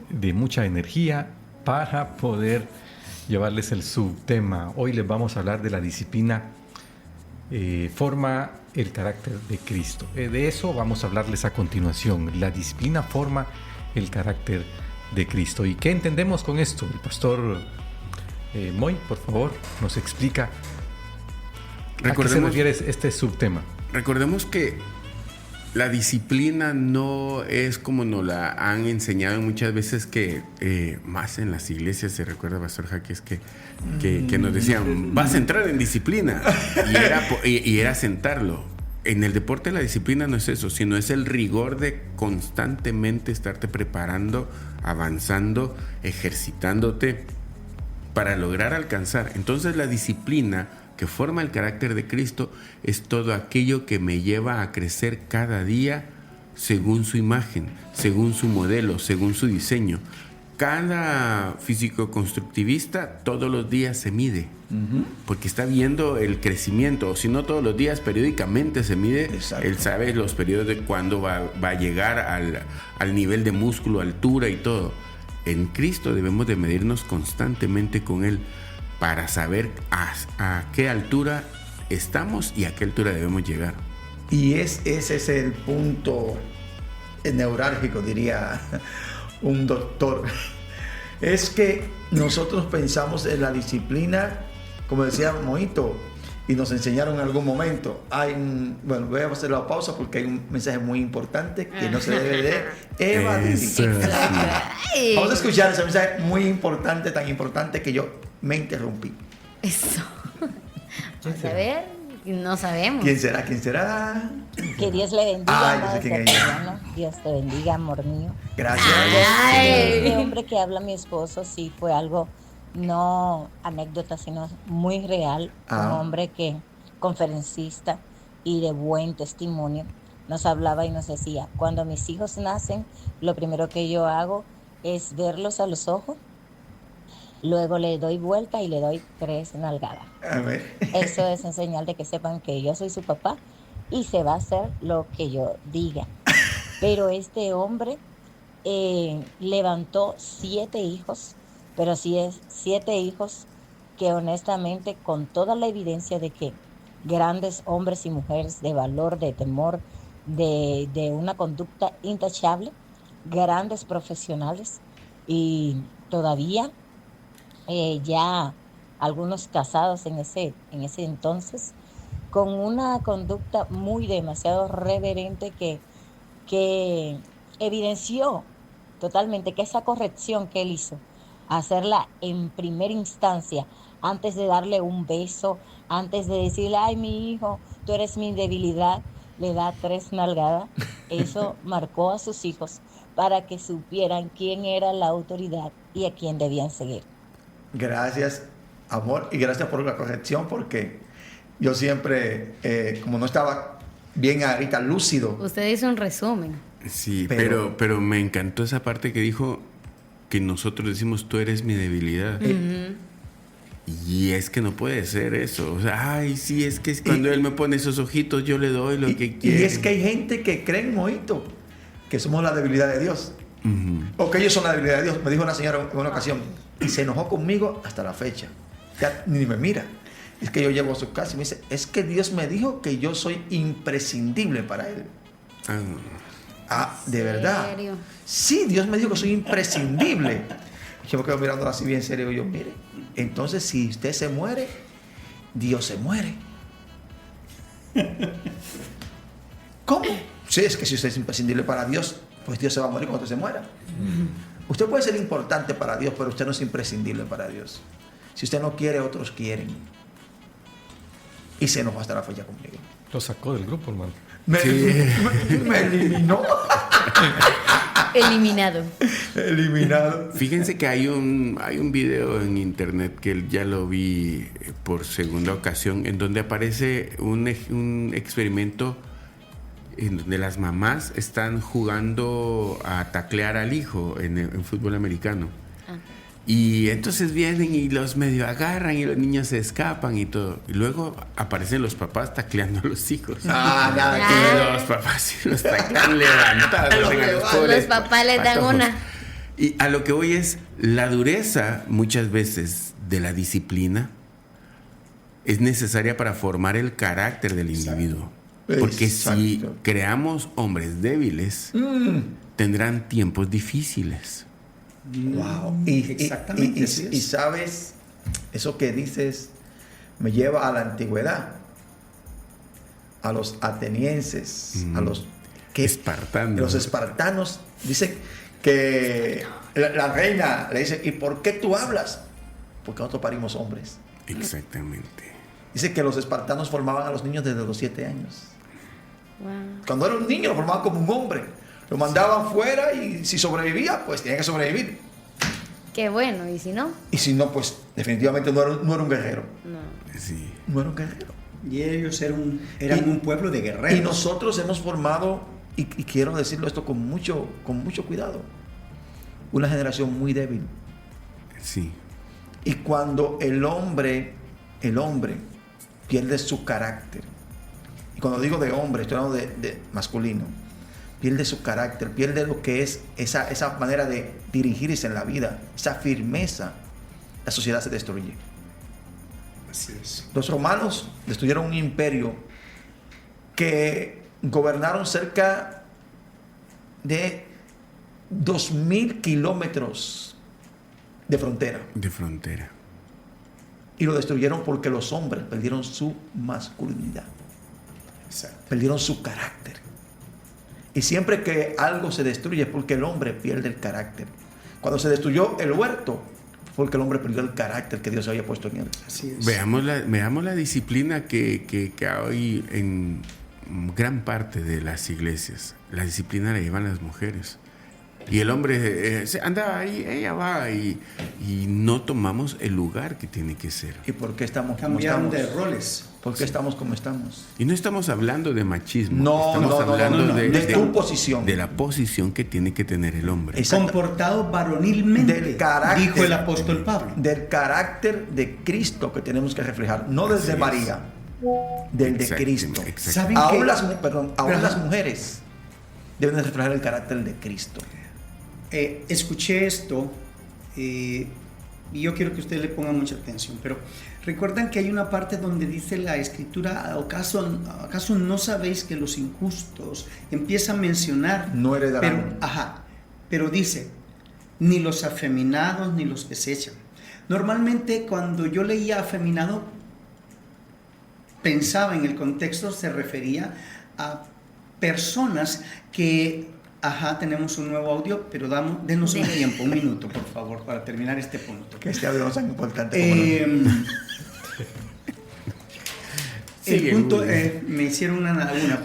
de mucha energía para poder llevarles el subtema. Hoy les vamos a hablar de la disciplina forma el carácter de Cristo. De eso vamos a hablarles a continuación. La disciplina forma el carácter de Cristo. ¿Y qué entendemos con esto? El pastor Moy, por favor, nos explica ¿a qué se refiere este subtema? Recordemos que la disciplina no es como nos la han enseñado muchas veces, que más en las iglesias se recuerda, pastor Jaques, que nos decían, vas a entrar en disciplina, y era sentarlo. En el deporte la disciplina no es eso, sino es el rigor de constantemente estarte preparando, avanzando, ejercitándote para lograr alcanzar. Entonces la disciplina que forma el carácter de Cristo es todo aquello que me lleva a crecer cada día según su imagen, según su modelo, según su diseño. cada físico-constructivista todos los días se mide, porque está viendo el crecimiento, o si no todos los días, periódicamente se mide. Exacto. Él sabe los periodos de cuándo va a llegar al nivel de músculo, altura y todo. En Cristo debemos de medirnos constantemente con Él para saber a qué altura estamos y a qué altura debemos llegar. Y ese es el punto neurálgico, diría un doctor. Es que nosotros pensamos en la disciplina, como decía Moito, y nos enseñaron en algún momento. Bueno, voy a hacer la pausa porque hay un mensaje muy importante que no se debe de evadir. Vamos a escuchar ese mensaje muy importante, tan importante que yo me interrumpí. Eso. Vamos a ver, no sabemos. ¿Quién será? ¿Quién será? Que Dios le bendiga. Dios te bendiga, amor mío. Gracias. Este hombre que habla mi esposo sí fue algo, no anécdota, sino muy real. Un hombre que, conferencista y de buen testimonio, nos hablaba y nos decía: cuando mis hijos nacen, lo primero que yo hago es verlos a los ojos, luego le doy vuelta y le doy 3 nalgadas. A ver. Eso es en señal de que sepan que yo soy su papá y se va a hacer lo que yo diga. Pero este hombre levantó 7 hijos, pero sí es 7 hijos que honestamente, con toda la evidencia de que grandes hombres y mujeres de valor, de temor, de una conducta intachable, grandes profesionales, y todavía ya algunos casados en ese entonces, con una conducta muy demasiado reverente que evidenció totalmente que esa corrección que él hizo, hacerla en primera instancia, antes de darle un beso, antes de decirle: ay, mi hijo, tú eres mi debilidad, le da 3 nalgadas. Eso marcó a sus hijos para que supieran quién era la autoridad y a quién debían seguir. Gracias, amor, y gracias por la corrección, porque yo siempre, como no estaba bien ahorita lúcido. Usted hizo un resumen. Sí, pero me encantó esa parte que dijo que nosotros decimos: tú eres mi debilidad. Y es que no puede ser eso. O sea, ay, sí, es que cuando él me pone esos ojitos, yo le doy lo que quiere. Y es que hay gente que cree, Moito, que somos la debilidad de Dios. O que ellos son la debilidad de Dios. Me dijo una señora en una ocasión, y se enojó conmigo hasta la fecha. Ya ni me mira. Es que yo llego a su casa y me dice: es que Dios me dijo que yo soy imprescindible para Él. ¿De verdad? ¿Serio? Sí, Dios me dijo que soy imprescindible. Yo me quedo mirándola así bien serio y yo: mire, entonces si usted se muere, Dios se muere. ¿Cómo? Sí, es que si usted es imprescindible para Dios, pues Dios se va a morir cuando usted se muera. Usted puede ser importante para Dios, pero usted no es imprescindible para Dios. Si usted no quiere, otros quieren. Y se enojó hasta la fecha conmigo. Lo sacó del grupo, hermano. Me eliminó. Eliminado. Fíjense que hay un video en internet que ya lo vi por segunda ocasión, en donde aparece un experimento en donde las mamás están jugando a taclear al hijo en fútbol americano. Y entonces vienen y los medio agarran y los niños se escapan y todo. Y luego aparecen los papás tacleando a los hijos. Los papás los taclean levantados. Los papás les dan una. Y a lo que voy es, la dureza muchas veces de la disciplina es necesaria para formar el carácter del individuo. Porque si creamos hombres débiles, tendrán tiempos difíciles. Wow. Y sabes, eso que dices me lleva a la antigüedad, a los atenienses, a los espartanos. Los espartanos dicen que la reina le dice: ¿y por qué tú hablas? Porque nosotros parimos hombres. Exactamente. Dice que los espartanos formaban a los niños desde los 7 años. Wow. Cuando era un niño lo formaban como un hombre. Lo mandaban fuera y si sobrevivía, pues tenía que sobrevivir. Qué bueno, ¿y si no? Y si no, pues definitivamente no era un guerrero. No. Sí. No era un guerrero. Y ellos eran un pueblo de guerreros. Y nosotros hemos formado, y quiero decirlo esto con mucho cuidado, una generación muy débil. Sí. Y cuando el hombre pierde su carácter, y cuando digo de hombre, estoy hablando de masculino, pierde su carácter, pierde lo que es esa manera de dirigirse en la vida, esa firmeza, la sociedad se destruye. Así es. Los romanos destruyeron un imperio que gobernaron cerca de 2.000 kilómetros de frontera. De frontera. Y lo destruyeron porque los hombres perdieron su masculinidad. Exacto. Perdieron su carácter. Y siempre que algo se destruye es porque el hombre pierde el carácter. Cuando se destruyó el huerto, fue porque el hombre perdió el carácter que Dios había puesto en él. Así es. Veamos la disciplina que hay en gran parte de las iglesias. La disciplina la llevan las mujeres. Y el hombre anda ahí, ella va, y no tomamos el lugar que tiene que ser. ¿Y por qué estamos como Cambiaron estamos? de roles. ¿Por qué estamos como estamos? Y no estamos hablando de machismo. No, estamos hablando de tu posición. De la posición que tiene que tener el hombre. Comportado varonilmente, del carácter, dijo el apóstol Pablo. Del carácter de Cristo que tenemos que reflejar, no del de María, del de Cristo. ¿Saben Aún qué? las mujeres deben de reflejar el carácter de Cristo. Escuché esto y yo quiero que ustedes le pongan mucha atención, pero recuerdan que hay una parte donde dice la escritura, ¿acaso no sabéis que los injustos? Empieza a mencionar, no heredarán. Pero dice, ni los afeminados ni los que se echan. Normalmente cuando yo leía afeminado, pensaba en el contexto, se refería a personas que... tenemos un nuevo audio, pero denos un tiempo, un minuto, por favor, para terminar este punto. Que este audio no es tan importante como el punto, me hicieron una laguna.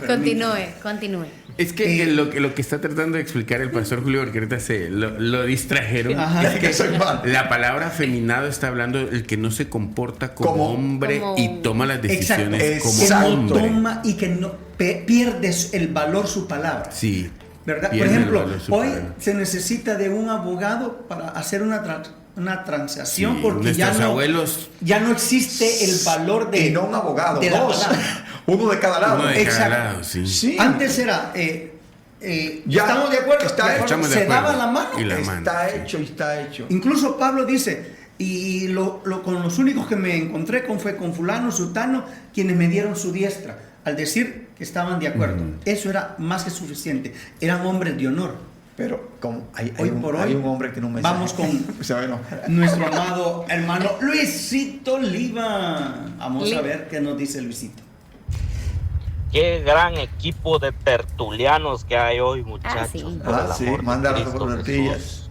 Continúe. Es que lo que está tratando de explicar el pastor Julio, porque ahorita lo distrajeron, es que la palabra afeminado está hablando el que no se comporta como hombre y toma las decisiones como hombre. Toma y que no pierdes el valor su palabra. Sí. ¿Verdad? Por ejemplo, hoy se necesita de un abogado para hacer una transacción, sí, porque ya no existe el valor de... Y no un abogado, de dos. Uno de cada lado. Exacto. Sí. Antes era... ya estamos de acuerdo, se daba la mano. Está hecho. Incluso Pablo dice, y con los únicos que me encontré fue con fulano, sutano, quienes me dieron su diestra, al decir que estaban de acuerdo. Eso era más que suficiente. Eran hombres de honor. Pero como hay un hombre que no me vamos con nuestro amado hermano Luisito Oliva. Vamos a ver qué nos dice Luisito. Qué gran equipo de tertulianos que hay hoy, muchachos. Manda las tortillas.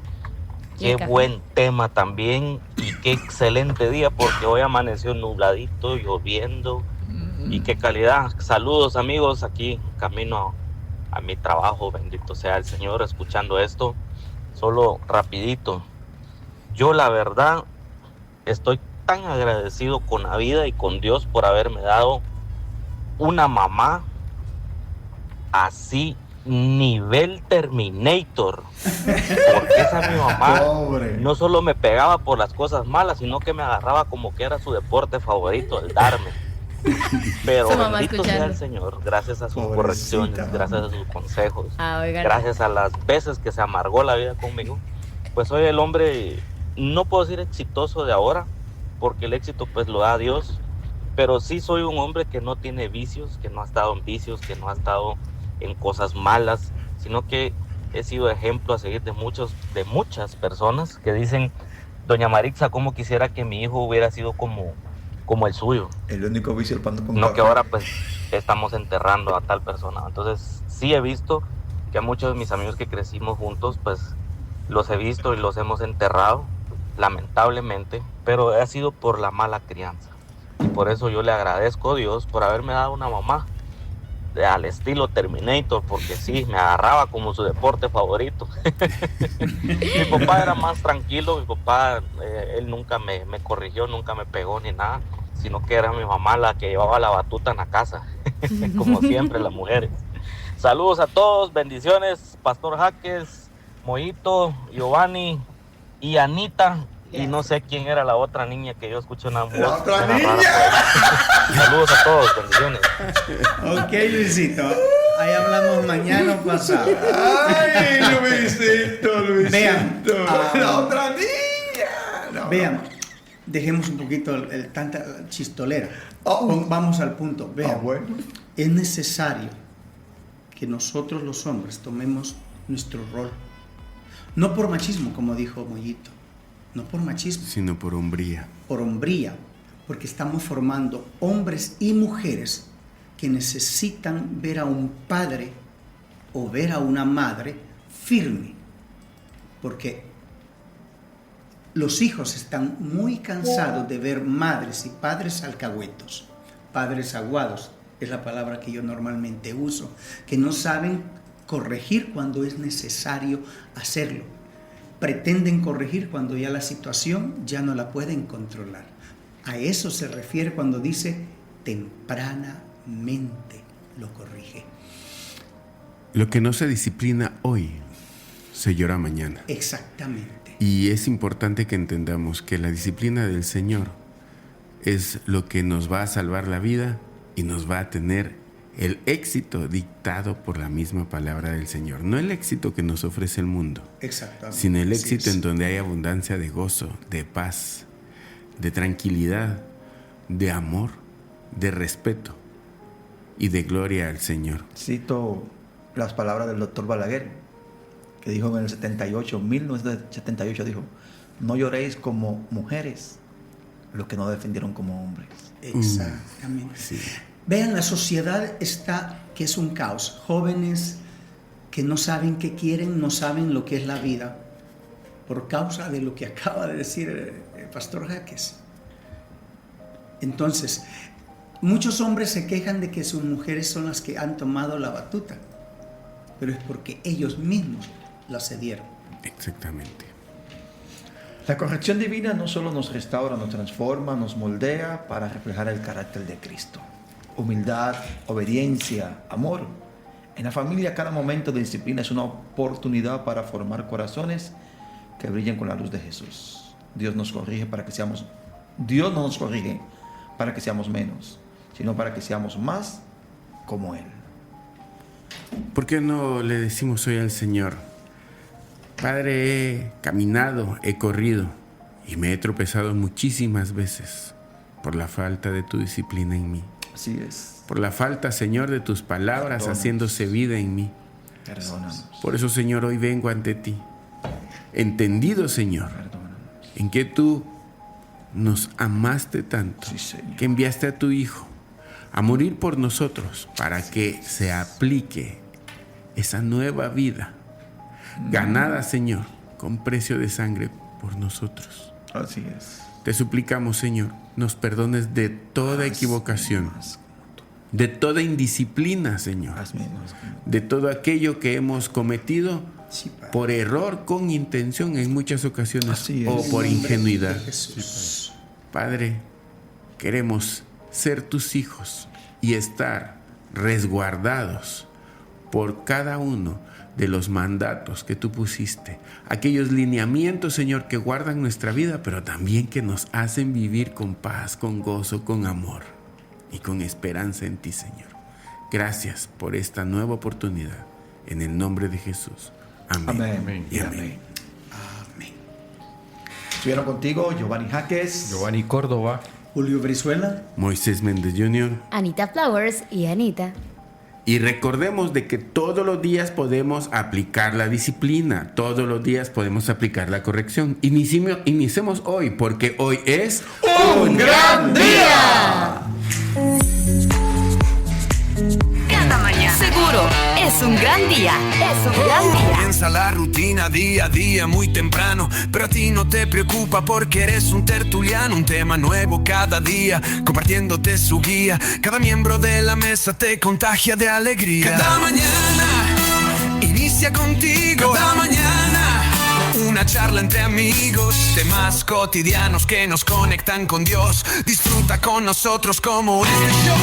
Qué buen tema también y qué excelente día, porque hoy amaneció nubladito, lloviendo. Y qué calidad. Saludos, amigos, aquí camino a mi trabajo, bendito sea el Señor, escuchando esto. Solo rapidito, yo la verdad estoy tan agradecido con la vida y con Dios por haberme dado una mamá así nivel Terminator, porque esa mi mamá no solo me pegaba por las cosas malas, sino que me agarraba como que era su deporte favorito, el darme. Pero bendito sea el Señor, gracias a sus correcciones, gracias a sus consejos, gracias a las veces que se amargó la vida conmigo, pues soy el hombre, no puedo decir exitoso de ahora, porque el éxito pues lo da Dios, pero sí soy un hombre que no tiene vicios, que no ha estado en vicios, que no ha estado en cosas malas, sino que he sido ejemplo a seguir de muchas personas que dicen, doña Marixa, cómo quisiera que mi hijo hubiera sido como el suyo. El único vicio el pan con no café. Que ahora pues estamos enterrando a tal persona. Entonces sí he visto que a muchos de mis amigos que crecimos juntos pues los he visto y los hemos enterrado, lamentablemente, pero ha sido por la mala crianza. Y por eso yo le agradezco a Dios por haberme dado una mamá al estilo Terminator, porque sí, me agarraba como su deporte favorito. Mi papá era más tranquilo, mi papá, él nunca me corrigió, nunca me pegó ni nada, sino que era mi mamá la que llevaba la batuta en la casa, como siempre las mujeres. Saludos a todos, bendiciones, Pastor Jaques, Mollito, Giovanni y Anita. Y no sé quién era la otra niña que yo escuché una voz. ¡La otra niña! Saludos a todos, bendiciones. Ok, Luisito. Ahí hablamos mañana o pasado. ¡Ay, Luisito! Vean, ¡La otra niña! No, vean, dejemos un poquito tanta chistolera. Vamos al punto. Vean, bueno. Es necesario que nosotros los hombres tomemos nuestro rol. No por machismo, como dijo Mollito. No por machismo. Sino por hombría. Por hombría. Porque estamos formando hombres y mujeres que necesitan ver a un padre o ver a una madre firme. Porque los hijos están muy cansados de ver madres y padres alcahuetos, padres aguados, es la palabra que yo normalmente uso, que no saben corregir cuando es necesario hacerlo. Pretenden corregir cuando ya la situación ya no la pueden controlar. A eso se refiere cuando dice tempranamente lo corrige. Lo que no se disciplina hoy, se llora mañana. Exactamente. Y es importante que entendamos que la disciplina del Señor es lo que nos va a salvar la vida y nos va a tener el éxito dictado por la misma palabra del Señor. No el éxito que nos ofrece el mundo, exactamente, sino el éxito en donde hay abundancia de gozo, de paz, de tranquilidad, de amor, de respeto y de gloria al Señor. Cito las palabras del doctor Balaguer, que dijo en el 1978, dijo: no lloréis como mujeres lo que no defendieron como hombres. Exactamente. Sí. Vean, la sociedad está, que es un caos. Jóvenes que no saben qué quieren, no saben lo que es la vida, por causa de lo que acaba de decir el pastor Jaques. Entonces, muchos hombres se quejan de que sus mujeres son las que han tomado la batuta, pero es porque ellos mismos la cedieron. Exactamente. La corrección divina no solo nos restaura, nos transforma, nos moldea para reflejar el carácter de Cristo. Humildad, obediencia, amor. En la familia, cada momento de disciplina es una oportunidad para formar corazones que brillen con la luz de Jesús. Dios no nos corrige para que seamos menos, sino para que seamos más como Él. ¿Por qué no le decimos hoy al Señor: Padre, he caminado, he corrido y me he tropezado muchísimas veces por la falta de tu disciplina en mí? Así es. Por la falta, Señor, de tus palabras haciéndose vida en mí. Perdónanos. Por eso, Señor, hoy vengo ante ti, entendido, Señor, en que tú nos amaste tanto, que enviaste a tu Hijo a morir por nosotros para que se aplique esa nueva vida ganada, Señor, con precio de sangre por nosotros. Así es. Te suplicamos, Señor, nos perdones de toda equivocación, de toda indisciplina, Señor, de todo aquello que hemos cometido por error, con intención en muchas ocasiones, o por ingenuidad. Padre, queremos ser tus hijos y estar resguardados por cada uno de los mandatos que tú pusiste, aquellos lineamientos, Señor, que guardan nuestra vida, pero también que nos hacen vivir con paz, con gozo, con amor y con esperanza en ti, Señor. Gracias por esta nueva oportunidad, en el nombre de Jesús. Amén. Amén. Y amén. Estuvieron contigo Giovanni Jaques, Giovanni Córdoba, Julio Brizuela, Moisés Méndez Jr., Anita Flowers y Anita. Y recordemos de que todos los días podemos aplicar la disciplina, todos los días podemos aplicar la corrección. Iniciemos hoy, porque hoy es ¡un gran día! Cada mañana. Seguro es un gran día. Es un gran día. Comienza la rutina día a día muy temprano, pero a ti no te preocupa porque eres un tertuliano. Un tema nuevo cada día, compartiéndote su guía. Cada miembro de la mesa te contagia de alegría. Cada mañana inicia contigo. Cada mañana una charla entre amigos, temas cotidianos que nos conectan con Dios. Disfruta con nosotros como el show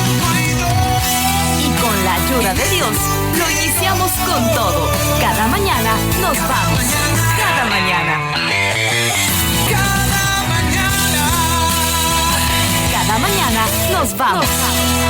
Y con la ayuda de Dios, lo iniciamos con todo. Cada mañana nos vamos. Cada mañana. Cada mañana nos vamos.